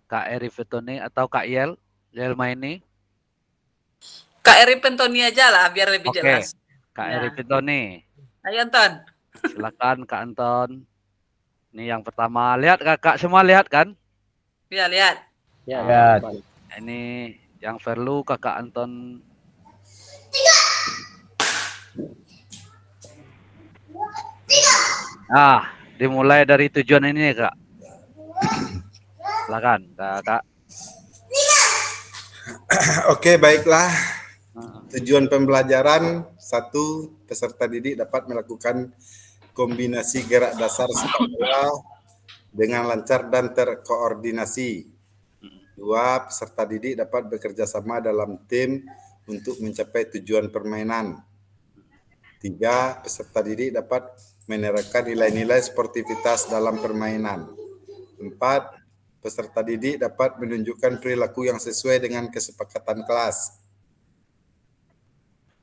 Kak Eri Pintoni atau Kak Yel? Yel Maini? Kak Eri Pentoni aja lah biar lebih Oke. jelas. Kak Ya. Eri Pintoni. Ayo Anton. Silakan Kak Anton. Ini yang pertama. Lihat kakak, semua lihat kan? Ya lihat. Ya, Lihat. Bang. Ini yang perlu kakak Anton. Nah, dimulai dari tujuan ini kak. Silakan kakak. Oke, baiklah. Nah, Tujuan pembelajaran, 1. Peserta didik dapat melakukan kombinasi gerak dasar sepak bola dengan lancar dan terkoordinasi. 2. Peserta didik dapat bekerja sama dalam tim untuk mencapai tujuan permainan. 3. Peserta didik dapat menerapkan nilai-nilai sportivitas dalam permainan. 4. Peserta didik dapat menunjukkan perilaku yang sesuai dengan kesepakatan kelas.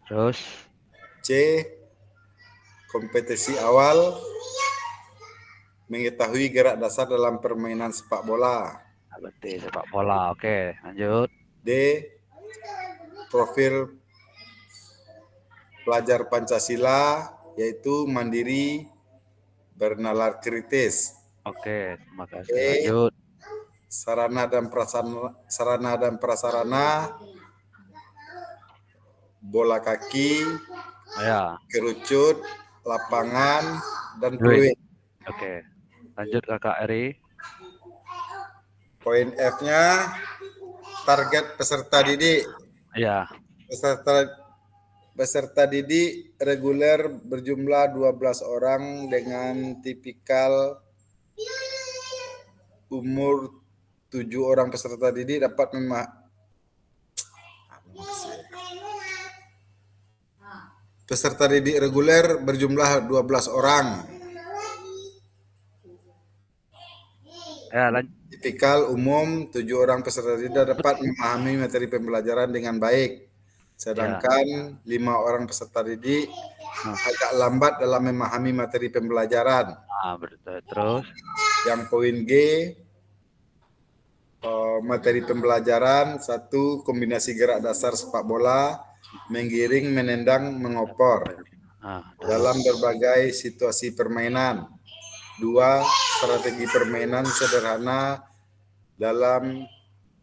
terus, C. Kompetisi awal, mengetahui gerak dasar dalam permainan sepak bola. berarti sepak bola. Oke, lanjut. D. Profil pelajar Pancasila, yaitu mandiri, bernalar kritis. Oke, terima kasih. E. Lanjut. Sarana dan prasarana, bola kaki, Ya, kerucut, lapangan, dan Fluid. peluit. Oke. Lanjut kakak Eri. Poin F-nya, target peserta didik. Ya, Peserta didik reguler berjumlah 12 orang dengan tipikal umur 7 orang peserta didik dapat Peserta didik reguler berjumlah 12 orang. ya lanjut. Tipikal umum 7 orang peserta didik dapat memahami materi pembelajaran dengan baik. Sedangkan 5 orang peserta didik agak lambat dalam memahami materi pembelajaran. Nah, betul. Terus, Yang poin G, materi pembelajaran 1. Kombinasi gerak dasar sepak bola, menggiring, menendang, mengopor nah, dalam berbagai situasi permainan. 2. Strategi permainan sederhana dalam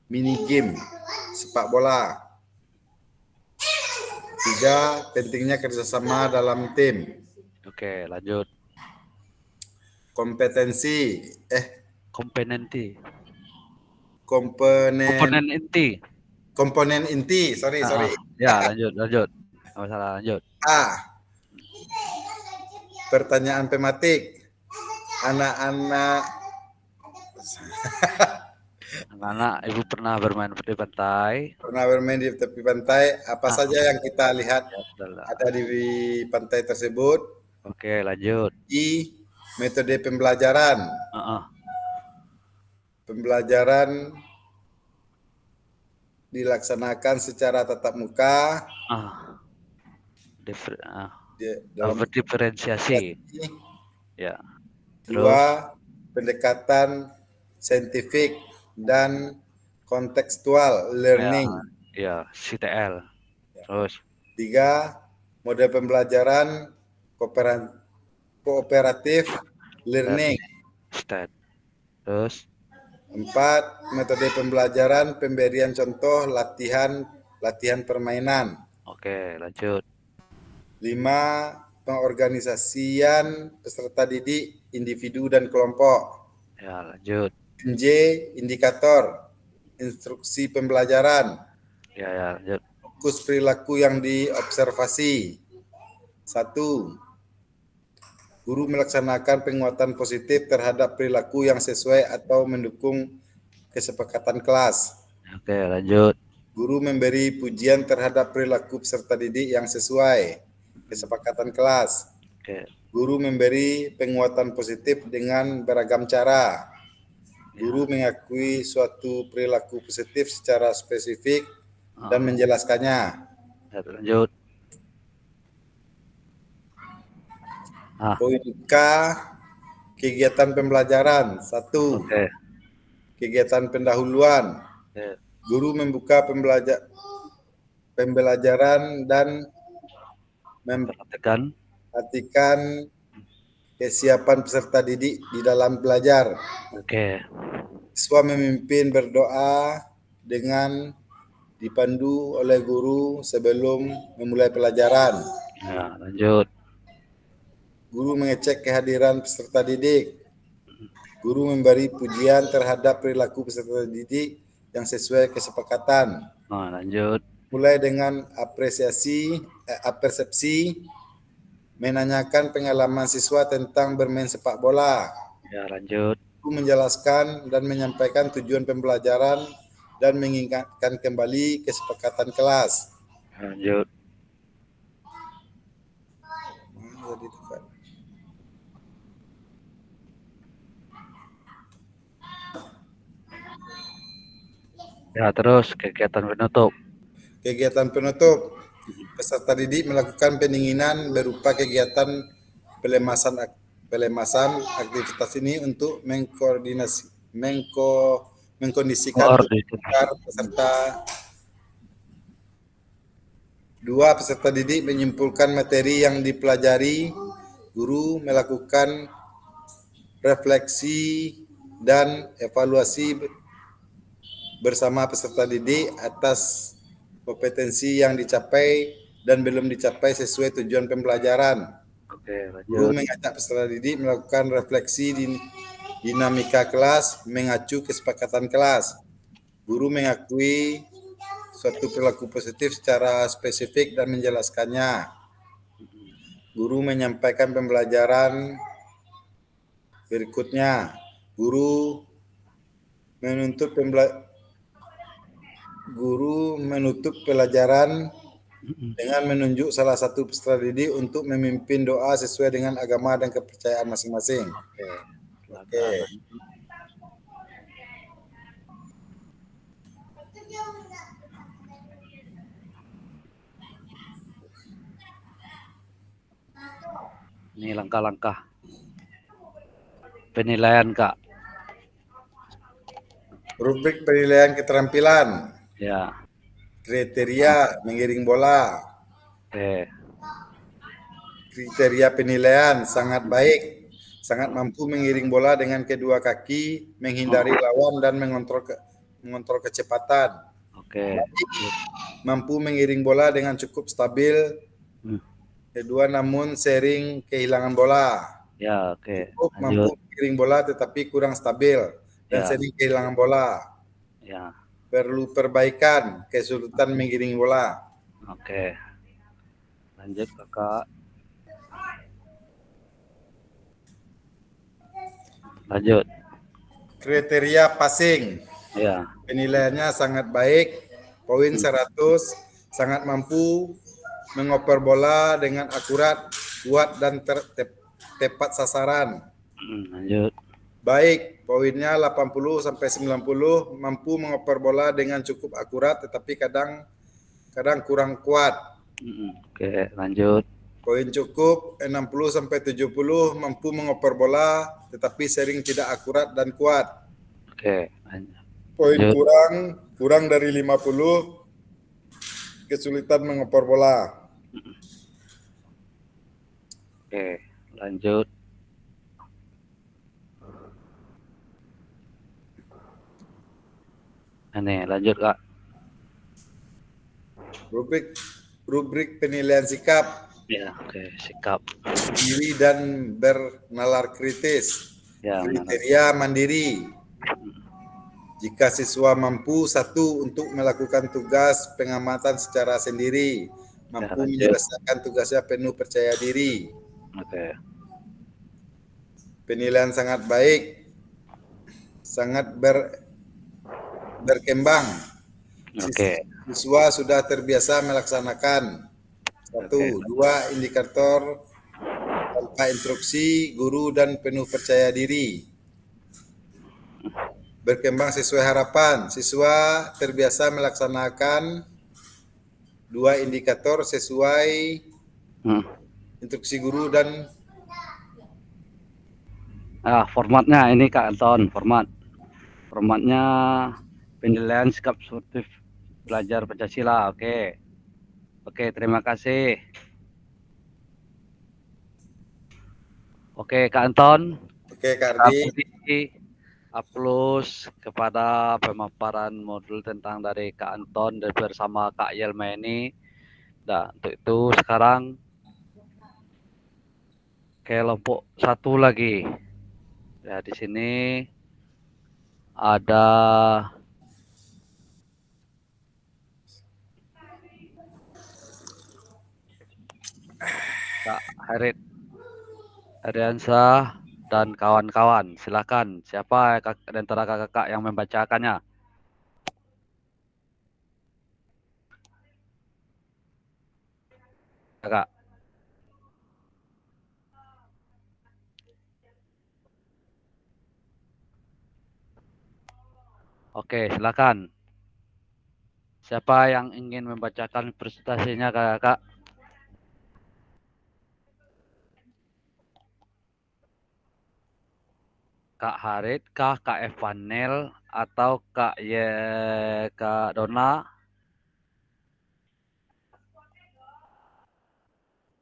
mini game sepak bola. 3. Pentingnya kerjasama dalam tim. oke, lanjut. Kompetensi, Komponen komponen inti. komponen inti, sorry. Ya, lanjut. Nggak masalah, lanjut. A. Pertanyaan tematik. Anak-anak Ibu pernah bermain di pantai. pernah bermain di tepi pantai, apa saja yang kita lihat Ya, sudahlah. ada di pantai tersebut? Oke, lanjut. I. Metode pembelajaran. Pembelajaran dilaksanakan secara tatap muka dalam Berdiferensiasi. Ya. Dua, pendekatan saintifik dan kontekstual learning. Ya, CTL. Terus, Tiga, model pembelajaran kooperatif learning. STED. Terus, Empat, metode pembelajaran pemberian contoh latihan permainan. oke, lanjut. Lima, pengorganisasian peserta didik individu dan kelompok. Ya, lanjut. J, indikator instruksi pembelajaran. Ya, lanjut. Fokus perilaku yang diobservasi. 1. Guru melaksanakan penguatan positif terhadap perilaku yang sesuai atau mendukung kesepakatan kelas. Oke, lanjut. Guru memberi pujian terhadap perilaku peserta didik yang sesuai kesepakatan kelas. Oke, Guru memberi penguatan positif dengan beragam cara. Guru mengakui suatu perilaku positif secara spesifik dan menjelaskannya. ya, lanjut. Poin K, kegiatan pembelajaran. 1. Oke, Kegiatan pendahuluan. oke, Guru membuka pembelajaran dan perhatikan. memperhatikan kesiapan peserta didik di dalam belajar. Oke, Siswa memimpin berdoa dengan dipandu oleh guru sebelum memulai pelajaran. ya, lanjut. Guru mengecek kehadiran peserta didik. Guru memberi pujian terhadap perilaku peserta didik yang sesuai kesepakatan. Lanjut. Mulai dengan persepsi, menanyakan pengalaman siswa tentang bermain sepak bola. Ya, lanjut. Guru menjelaskan dan menyampaikan tujuan pembelajaran dan mengingatkan kembali kesepakatan kelas. Lanjut. Ya, terus kegiatan penutup. Kegiatan penutup, peserta didik melakukan pendinginan berupa kegiatan pelemasan aktivitas ini untuk mengkondisikan peserta. 2. Peserta didik menyimpulkan materi yang dipelajari. Guru melakukan refleksi dan evaluasi bersama peserta didik atas kompetensi yang dicapai dan belum dicapai sesuai tujuan pembelajaran. Oke, Guru lanjut. mengajak peserta didik melakukan refleksi dinamika kelas mengacu kesepakatan kelas. Guru mengakui suatu perilaku positif secara spesifik dan menjelaskannya. Guru menyampaikan pembelajaran berikutnya. Guru menutup pelajaran dengan menunjuk salah satu peserta didik untuk memimpin doa sesuai dengan agama dan kepercayaan masing-masing. Oke. Ini langkah-langkah penilaian, Kak. Rubrik penilaian keterampilan. Ya. Kriteria mengiring bola. Oke. Kriteria penilaian sangat baik, sangat mampu mengiring bola dengan kedua kaki, menghindari lawan dan mengontrol kecepatan. Oke. Mampu mengiring bola dengan cukup stabil. Kedua, namun sering kehilangan bola. Ya, oke. Cukup mampu mengiring bola tetapi kurang stabil dan sering kehilangan bola. Ya. Perlu perbaikan, kesulitan mengiring bola. Oke. Lanjut, Kakak. Lanjut. Kriteria passing. Ya. Penilaiannya sangat baik, poin 100, sangat mampu mengoper bola dengan akurat, kuat dan tepat sasaran. Lanjut. Baik, poinnya 80 sampai 90, mampu mengoper bola dengan cukup akurat tetapi kadang kurang kuat. Oke, lanjut. Poin cukup 60 sampai 70 mampu mengoper bola tetapi sering tidak akurat dan kuat. Oke. Poin Lanjut. kurang dari 50 kesulitan mengoper bola. Oke, lanjut. Ini lanjut Kak. Rubrik penilaian sikap Ya, oke, sikap. diri dan bernalar kritis. Ya, benar. Kriteria mandiri. Jika siswa mampu satu untuk melakukan tugas pengamatan secara sendiri, mampu lanjut. menyelesaikan tugasnya penuh percaya diri. Oke. Penilaian sangat baik, sangat berkembang. Oke. Siswa sudah terbiasa melaksanakan. 1, 2 indikator tanpa instruksi guru dan penuh percaya diri. Berkembang sesuai harapan. Siswa terbiasa melaksanakan 2 indikator sesuai instruksi guru dan formatnya ini Kak Anton, formatnya penilaian sikap sportif belajar Pancasila. Oke, terima kasih. Oke, Kak Anton. Oke, Kak Ardi. Aplaus kepada pemaparan modul tentang dari Kak Anton dan bersama Kak Yelma ini. Nah, untuk itu sekarang kelompok 1 lagi. Ya, di sini ada Kak Heriansyah dan kawan-kawan. Silakan, siapa di antara kakak yang membacakannya? Kakak. Oke, silakan. Siapa yang ingin membacakan presentasinya, kakak? Kak Harit, Kak Evanel, atau Kak Dona?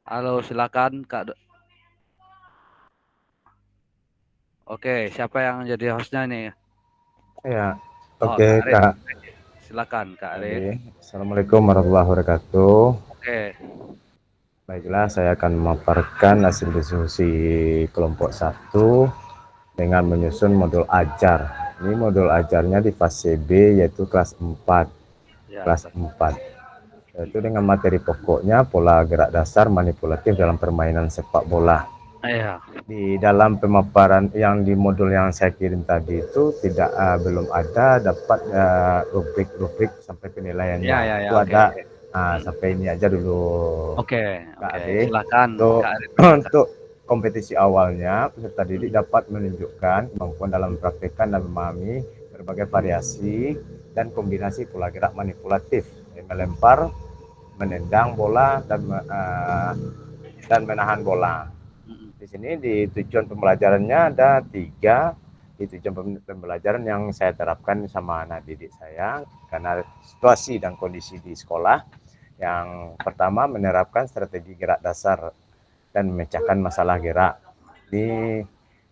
Halo, silakan Kak. Oke, siapa yang jadi hostnya nih? Ya, oke Kak. Silakan Kak Arit. Assalamualaikum warahmatullahi wabarakatuh. Oke. Baiklah, saya akan memaparkan hasil diskusi kelompok 1 dengan menyusun modul ajar. Ini modul ajarnya di fase B yaitu kelas 4. Ya, kelas 4. Yaitu dengan materi pokoknya pola gerak dasar manipulatif dalam permainan sepak bola. Iya. Di dalam pemaparan yang di modul yang saya kirim tadi itu belum ada dapat rubrik sampai penilaiannya. Ya, itu ada. Sampai ini aja dulu. Oke. Silakan. Untuk kompetisi awalnya, peserta didik dapat menunjukkan kemampuan dalam mempraktikkan dan memahami berbagai variasi dan kombinasi pola gerak manipulatif, melempar, menendang bola, dan menahan bola. Di sini di tujuan pembelajarannya ada 3. Di tujuan pembelajaran yang saya terapkan sama anak didik saya karena situasi dan kondisi di sekolah. Yang pertama, menerapkan strategi gerak dasar dan memecahkan masalah gerak. Ini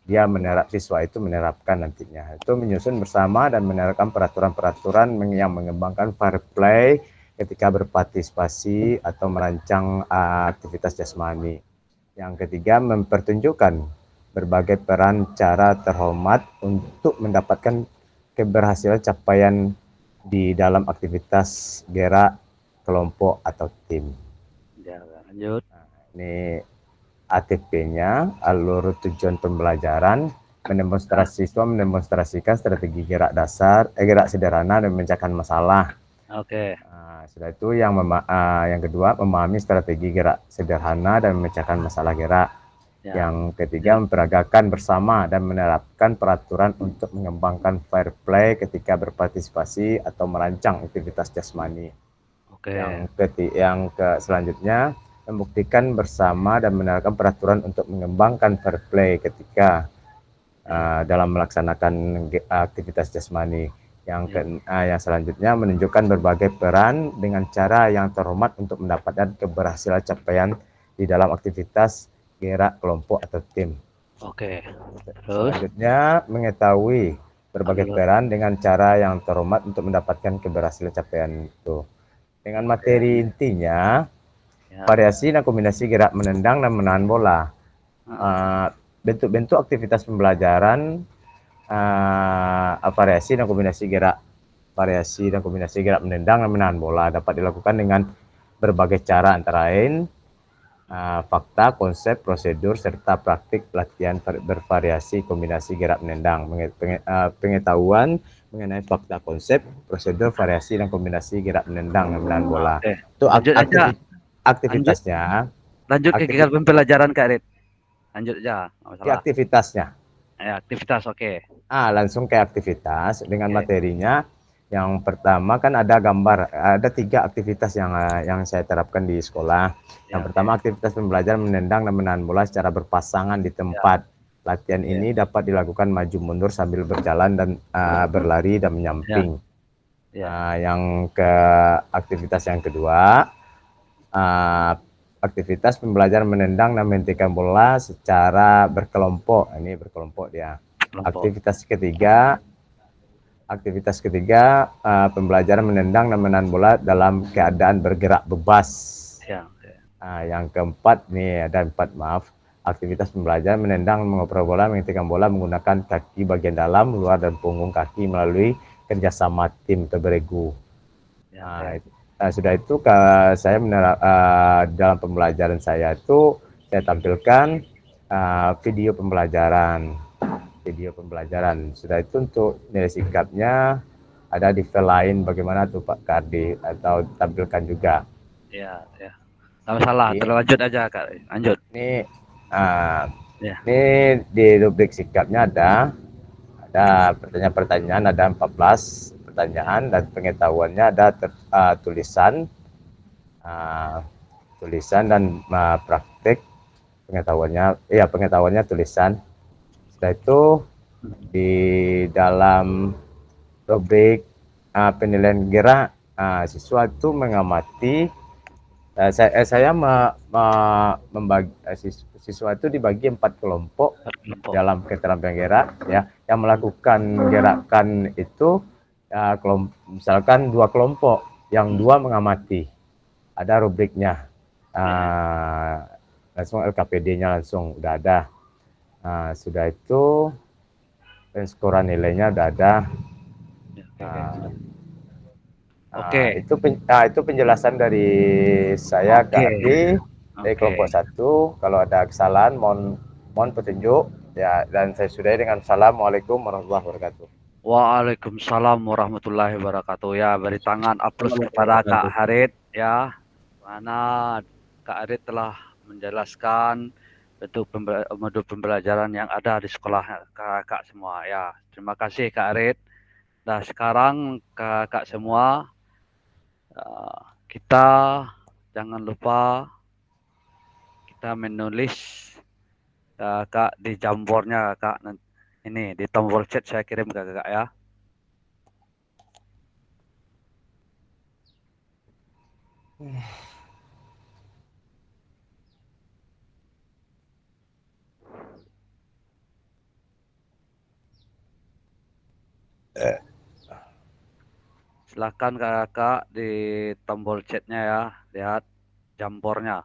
dia siswa itu menerapkan nantinya. Itu menyusun bersama dan menerapkan peraturan-peraturan yang mengembangkan fair play ketika berpartisipasi atau merancang aktivitas jasmani. Yang ketiga, mempertunjukkan berbagai peran cara terhormat untuk mendapatkan keberhasilan capaian di dalam aktivitas gerak kelompok atau tim. Ya, lanjut. Ini ATP-nya, alur tujuan pembelajaran, siswa mendemonstrasikan strategi gerak dasar, gerak sederhana dan memecahkan masalah. Oke. Setelah itu yang kedua, memahami strategi gerak sederhana dan memecahkan masalah gerak. Ya. Yang ketiga, memperagakan bersama dan menerapkan peraturan untuk mengembangkan fair play ketika berpartisipasi atau merancang aktivitas jasmani. Oke. Selanjutnya, membuktikan bersama dan menerapkan peraturan untuk mengembangkan fair play ketika dalam melaksanakan aktivitas jasmani. Yang selanjutnya menunjukkan berbagai peran dengan cara yang terhormat untuk mendapatkan keberhasilan capaian di dalam aktivitas gerak kelompok atau tim. Oke. Terus Selanjutnya mengetahui berbagai peran dengan cara yang terhormat untuk mendapatkan keberhasilan capaian itu. Dengan materi intinya variasi dan kombinasi gerak menendang dan menahan bola. Bentuk-bentuk aktivitas pembelajaran variasi dan kombinasi gerak menendang dan menahan bola dapat dilakukan dengan berbagai cara, antara lain fakta, konsep, prosedur, serta praktik latihan bervariasi kombinasi gerak menendang. Pengetahuan mengenai fakta, konsep, prosedur, variasi, dan kombinasi gerak menendang dan menahan bola. Itu aktivitasnya. Lanjut ke kegiatan pembelajaran Kak Rit. Lanjut aja, nggak masalah. Ke aktivitasnya. Aktivitas, oke. Langsung ke aktivitas dengan materinya. Yang pertama kan ada gambar, ada 3 aktivitas yang saya terapkan di sekolah. Yang pertama aktivitas pembelajaran menendang dan menahan bola secara berpasangan di tempat. Latihan ini dapat dilakukan maju mundur sambil berjalan dan berlari dan menyamping. Yang ke aktivitas yang kedua, aktivitas pembelajaran menendang dan menghentikan bola secara berkelompok. Ini berkelompok dia. Aktivitas ketiga, pembelajaran menendang dan menahan bola dalam keadaan bergerak bebas. Yang keempat, nih ada 4, maaf. Aktivitas pembelajaran menendang, mengoper bola, menghentikan bola menggunakan kaki bagian dalam, luar, dan punggung kaki melalui kerjasama tim atau beregu. Sudah itu saya dalam pembelajaran saya itu saya tampilkan video pembelajaran. Sudah itu untuk nilai sikapnya ada di file lain, bagaimana tuh Pak Kardi, atau tampilkan juga. Iya. Nggak masalah, terlanjut aja Kak. Lanjut. Ini di rubrik sikapnya ada pertanyaan-pertanyaan, ada 14 pertanyaan, dan pengetahuannya ada tulisan dan praktik. Pengetahuannya tulisan. Setelah itu di dalam rubrik penilaian gerak, siswa itu mengamati. Saya membagi siswa itu dibagi 4 kelompok dalam keterampilan gerak, ya, yang melakukan gerakan itu misalkan 2 kelompok, yang 2 mengamati. Ada rubriknya, langsung LKPD-nya langsung udah ada. Sudah itu penskoran nilainya udah ada. Itu penjelasan dari saya ke Ardi dari kelompok 1. Kalau ada kesalahan mohon petunjuk, ya, dan saya sudahi dengan Assalamualaikum warahmatullahi wabarakatuh. Waalaikumsalam warahmatullahi wabarakatuh. Ya, beri tangan aplaus kepada Kak Harit, ya. Mana Kak Harit telah menjelaskan bentuk modul pembelajaran yang ada di sekolah kakak semua, ya. Terima kasih Kak Harit. Nah, sekarang kakak semua, kita jangan lupa kita menulis Kak di Jamboardnya Kak. Ini di tombol chat saya kirim ke kakak, ya. Silakan kakak di tombol chatnya, ya, lihat Jamboardnya.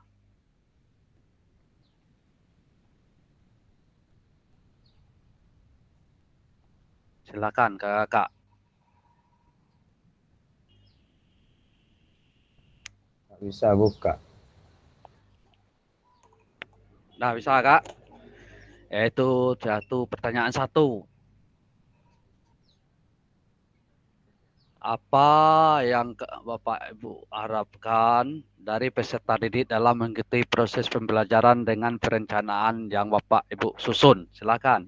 Silakan kakak. Nggak bisa buka. Nah, bisa kak. Yaitu satu pertanyaan 1. Apa yang Bapak Ibu harapkan dari peserta didik dalam mengikuti proses pembelajaran dengan perencanaan yang Bapak Ibu susun? Silakan.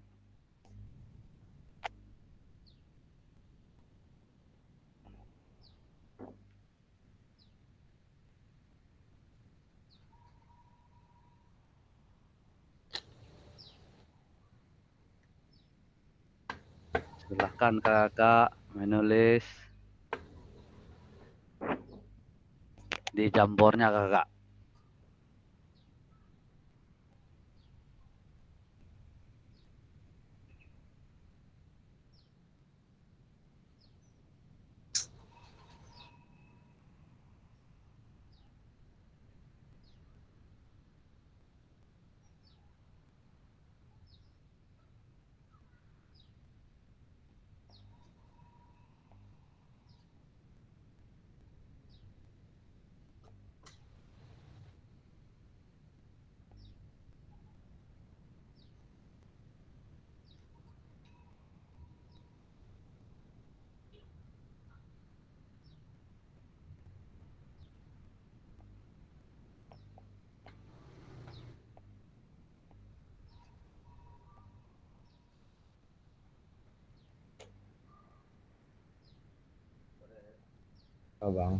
Silahkan kakak menulis di jambornya kakak. Oh, Bang.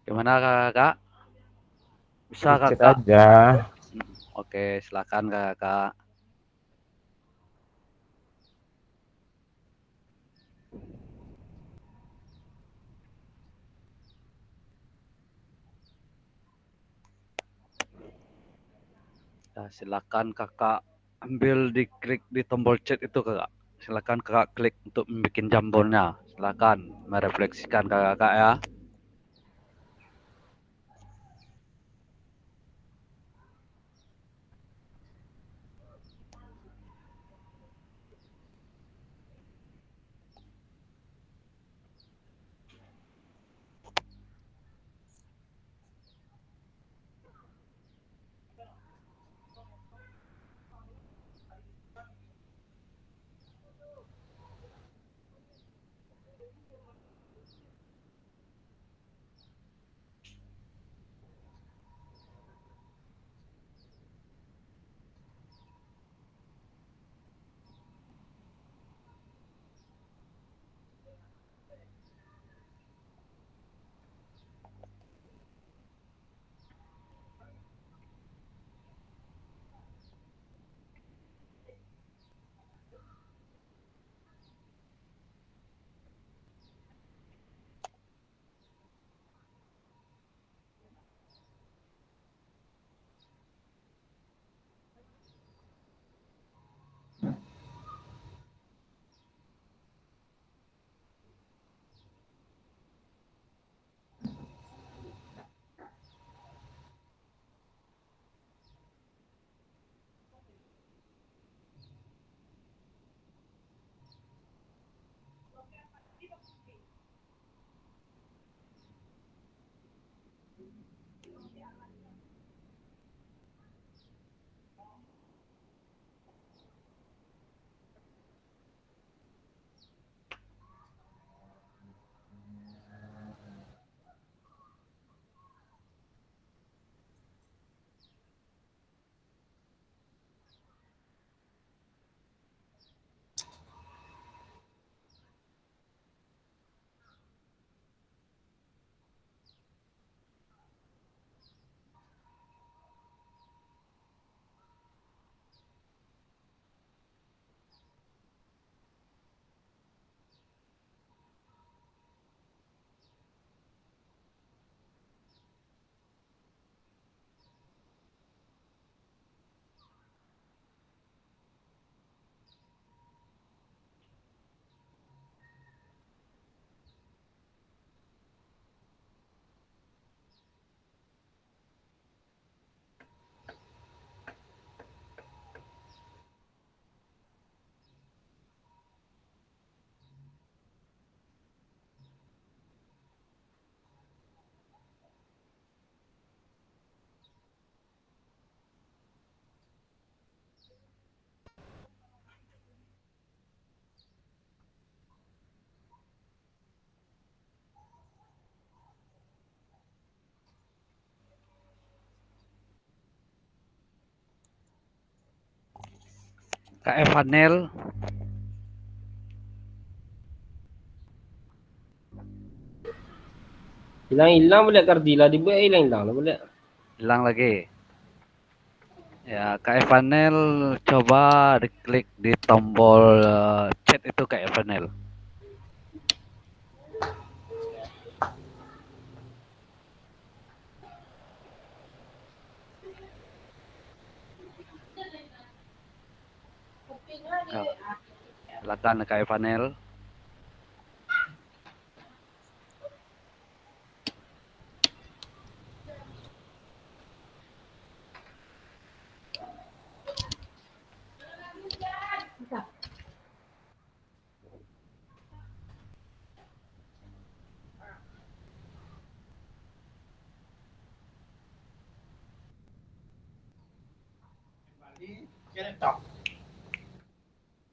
Gimana kakak? Bisa Dikit kakak? aja. Oke, silakan kakak. Ya, silakan kakak ambil diklik di tombol chat itu kakak. Silakan kakak klik untuk membuat jambornya. Silakan merefleksikan kakak ya. Kak Evanel, Hilang-hilang boleh Kardila dibuat hilang-hilang lah boleh. hilang lagi. Ya, Kak Evanel coba diklik di tombol chat itu Kak Evanel. Oh, silakan Kak Evanel.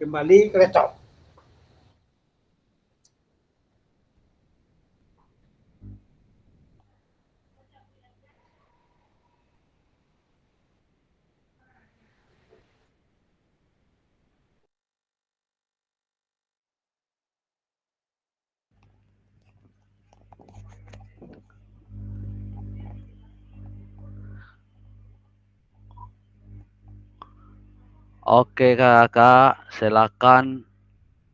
Kembali ke laptop. Oke Kakak, silakan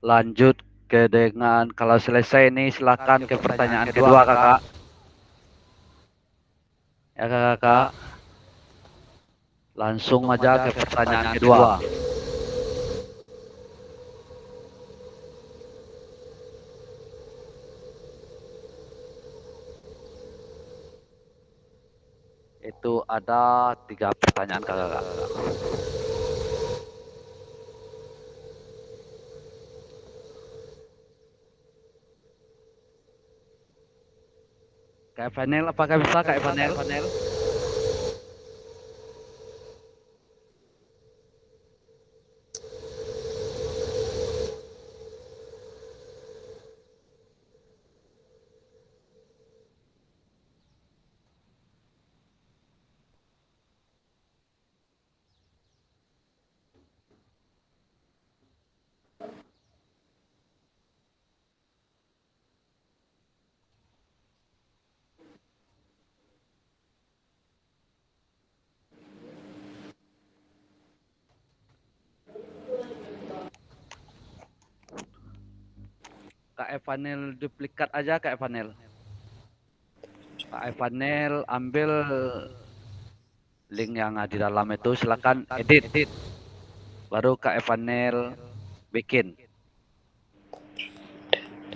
lanjut ke dengan kalau selesai ini silakan ke pertanyaan kedua Kakak. Ya Kakak, langsung aja ke pertanyaan kedua. Itu ada 3 pertanyaan Kakak. Kak Evanel, apakah bisa Kak Evanel? Kak Evanel duplikat aja Kak Evanel. Kak Evanel ambil link yang di dalam itu silakan edit. Baru Kak Evanel bikin.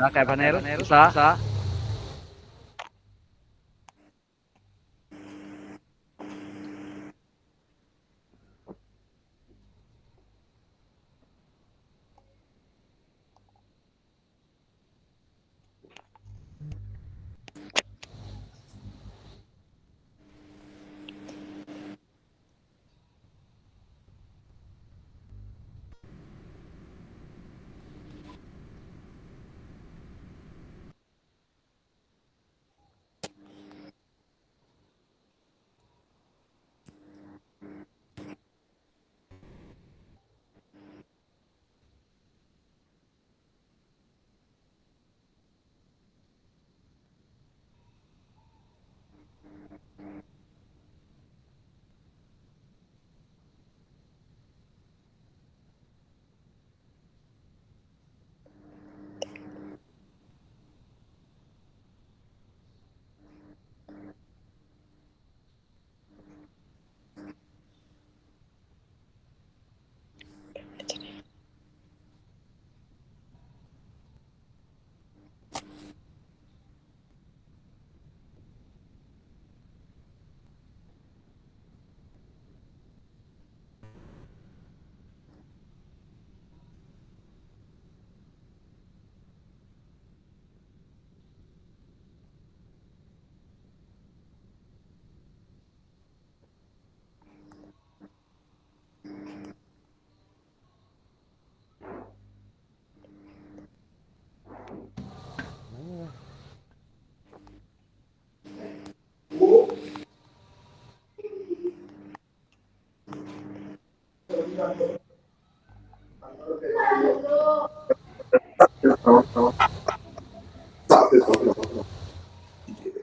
Nah, Kak Evanel bisa?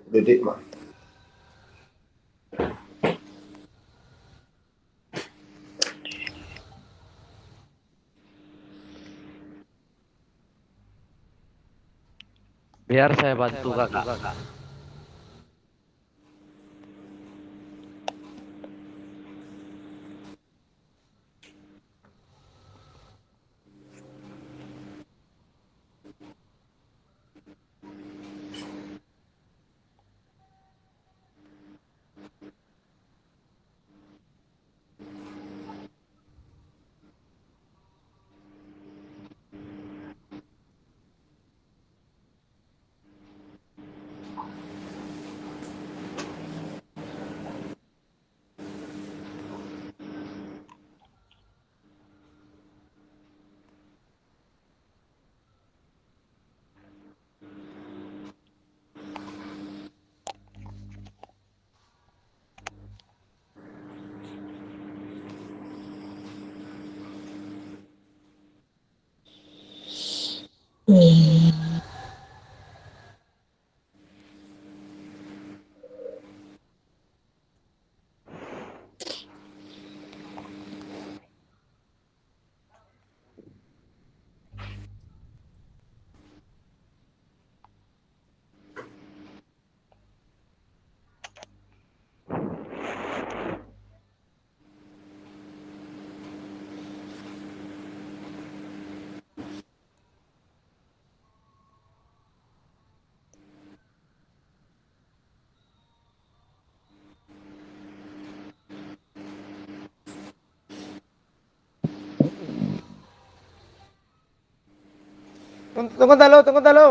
Dedek mah. Biar saya bantu kakak. Tunggu dulu.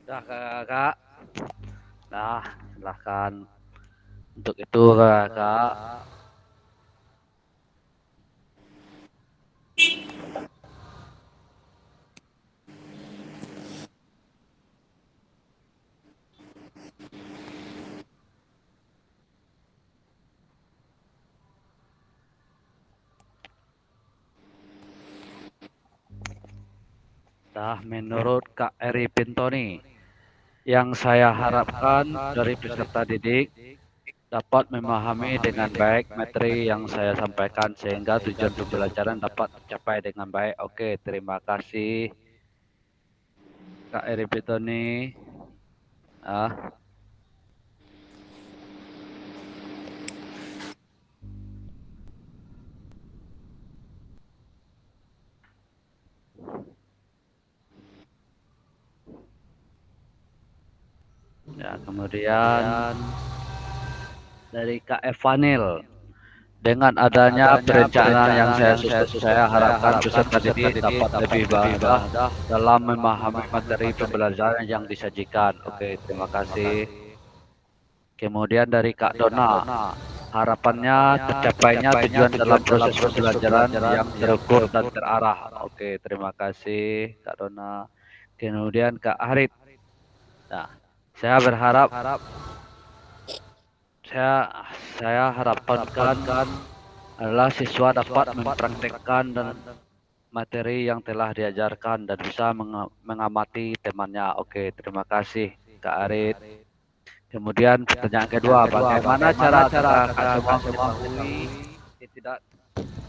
Dah kakak. Nah, silahkan. Untuk itu kakak. Nah, menurut Kak Eri Pintoni, yang saya harapkan dari peserta didik dapat memahami dengan baik materi yang saya sampaikan sehingga tujuan pembelajaran dapat tercapai dengan baik. Oke, terima kasih Kak Eri Pintoni. Ya, kemudian dari Kak Evanil, dengan adanya perencanaan yang saya harapkan peserta didik dapat lebih mudah dalam memahami materi pembelajaran yang disajikan. Oke, terima kasih. Kemudian dari Kak Dona, harapannya tercapainya tujuan dalam proses pembelajaran yang terukur dan terarah. Oke, terima kasih Kak Dona. Kemudian Kak Arit. Nah, saya berharap saya harapkan adalah siswa dapat mempraktekkan dan materi yang telah diajarkan dan bisa mengamati temannya. Oke, terima kasih Kak Arit. Kemudian pertanyaan kedua, bagaimana cara kakak semua mengetahui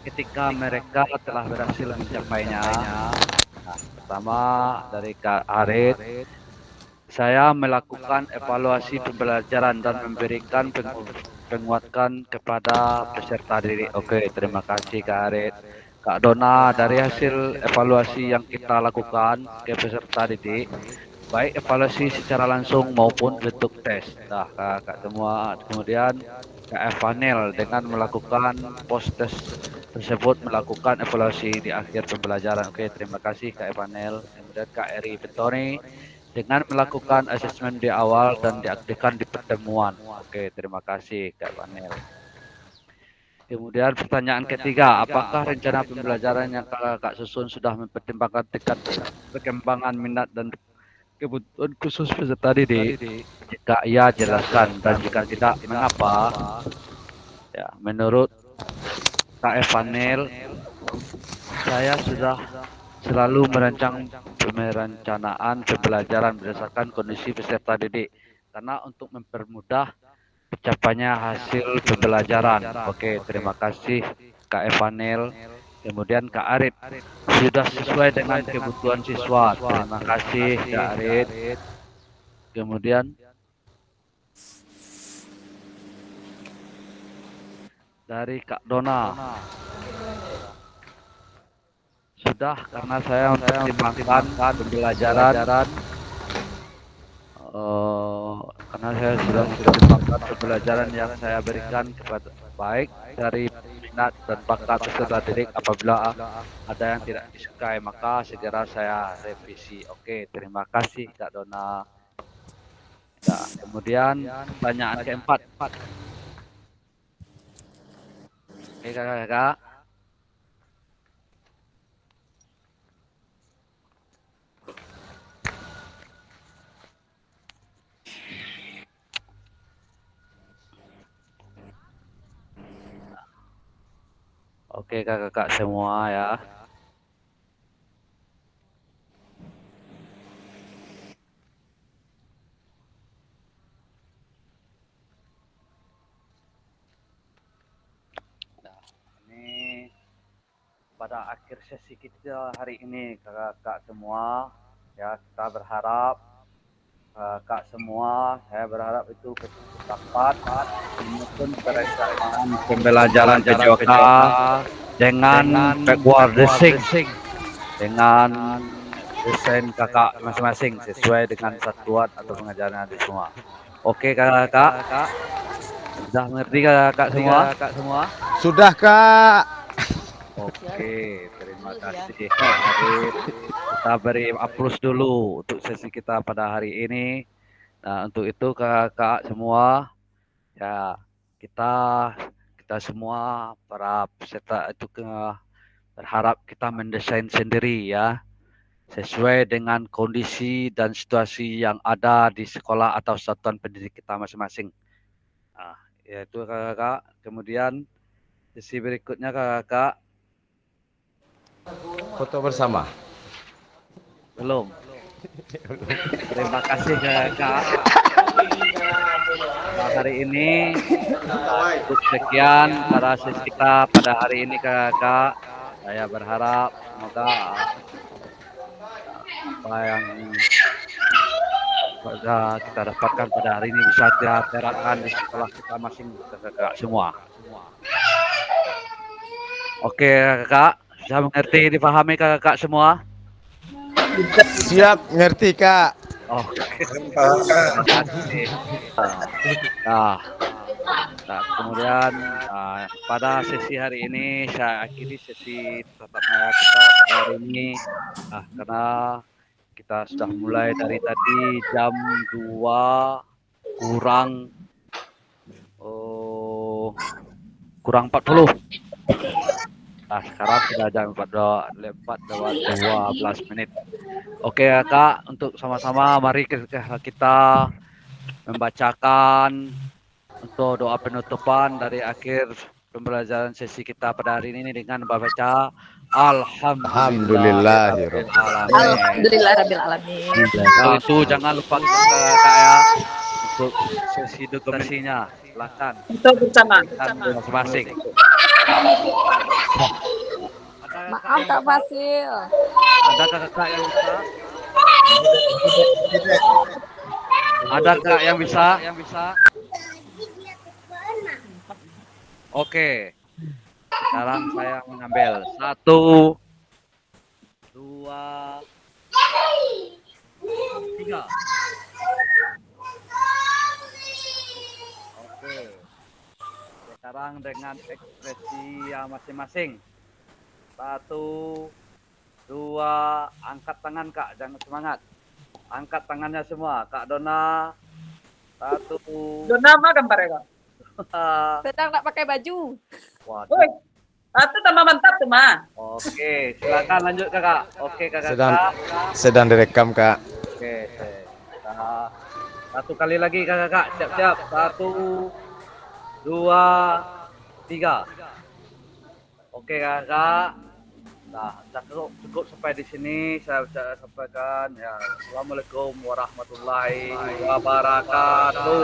ketika mereka telah berhasil mencapainya? Nah, pertama dari Kak Arit, saya melakukan evaluasi pembelajaran dan memberikan penguatan kepada peserta didik. Oke, terima kasih Kak Arit. Kak Dona, dari hasil evaluasi yang kita lakukan ke peserta didik, baik evaluasi secara langsung maupun bentuk tes. Nah, kakak semua. Kemudian Kak Evanel dengan melakukan post tes tersebut melakukan evaluasi di akhir pembelajaran. Oke, terima kasih Kak Evanel. Kemudian Kak Eri Petoni dengan melakukan asesmen di awal dan diaktifkan di pertemuan. Oke, terima kasih Kak Evanel. Kemudian pertanyaan ketiga, apakah rencana pembelajaran yang kakak susun sudah mempertimbangkan tingkat perkembangan minat dan kebutuhan khusus peserta didik? Jika iya, jelaskan, dan jika tidak, mengapa? Ya, menurut Kak Evanel, saya sudah selalu merencanaan pembelajaran berdasarkan kondisi peserta didik karena untuk mempermudah tercapainya hasil pembelajaran. Oke, terima kasih Kak Evanel. Kemudian Kak Arif, sudah sesuai dengan kebutuhan siswa. Terima kasih Kak Arif. Kemudian dari Kak Dona, sudah karena saya mempertimbangkan pembelajaran karena saya sudah mempertimbangkan pembelajaran yang saya berikan kepada baik dari minat dan bakat peserta didik. Apabila ada yang tidak disukai maka segera saya revisi. Oke, terima kasih Kak Dona. Ya, kemudian pertanyaan keempat. Oke kakak-kakak. Oke kakak-kakak semua ya. Nah, ini pada akhir sesi kita hari ini kakak-kakak semua ya, kita berharap kakak semua, saya berharap itu dapat menyusun perencanaan pembelajaran PJOK dengan backward dressing, dengan desain kakak masing-masing sesuai dengan satuan atau pengajaran di semua. Oke kakak-kakak, sudah mengerti kakak semua? Sudah Kak. Oke, terima kasih Kak Arif. Kita beri aplaus dulu untuk sesi kita pada hari ini. Nah, untuk itu kakak semua, ya kita semua para peserta itu berharap kita mendesain sendiri ya, sesuai dengan kondisi dan situasi yang ada di sekolah atau satuan pendidik kita masing-masing. Nah, yaitu kakak. Kemudian sesi berikutnya kakak. Foto bersama. Belum. Terima kasih kakak. Nah, hari ini cukup sekian pada sesi kita pada hari ini kakak. Saya berharap semoga apa yang kita dapatkan pada hari ini bisa kita terapkan di sekolah kita masing kakak semua. Oke kakak, bisa mengerti, dipahami kakak semua? Siap, ngerti Kak. Oke. Terima kasih. Nah, kemudian pada sesi hari ini saya akhiri sesi tatap muka kita pada hari ini karena kita sudah mulai dari tadi jam 2 kurang 40. Nah, sekarang sudah jam 4:12 menit. Oke Kak, untuk sama-sama mari kita membacakan untuk doa penutupan dari akhir pembelajaran sesi kita pada hari ini dengan membaca Alhamdulillahirrahmanirrahim. Itu jangan lupa kakak ya untuk sesi dokumentasinya. Silakan. Itu bersama. Masing-masing. Maaf Kak Fasil. Ada kakak yang bisa? Ada kak yang bisa? Oke. Sekarang saya mengambil 1, 2, 3. Oke. Sekarang dengan ekspresi yang masing-masing. 1, 2, angkat tangan Kak, jangan semangat. Angkat tangannya semua. Kak Dona. 1. Dona mah gambar ya, Kak? Sedang tak pakai baju. Waduh. Woi, itu tambah mantap tuh, Ma. Oke, silakan lanjut Kakak. Oke, Kakak. Sedang direkam Kak. Oke, kita satu kali lagi Kakak. Siap-siap. 1, 2, 3. Oke Kakak. Nah, cukup sampai di sini saya bisa sampaikan ya. Assalamualaikum warahmatullahi wabarakatuh.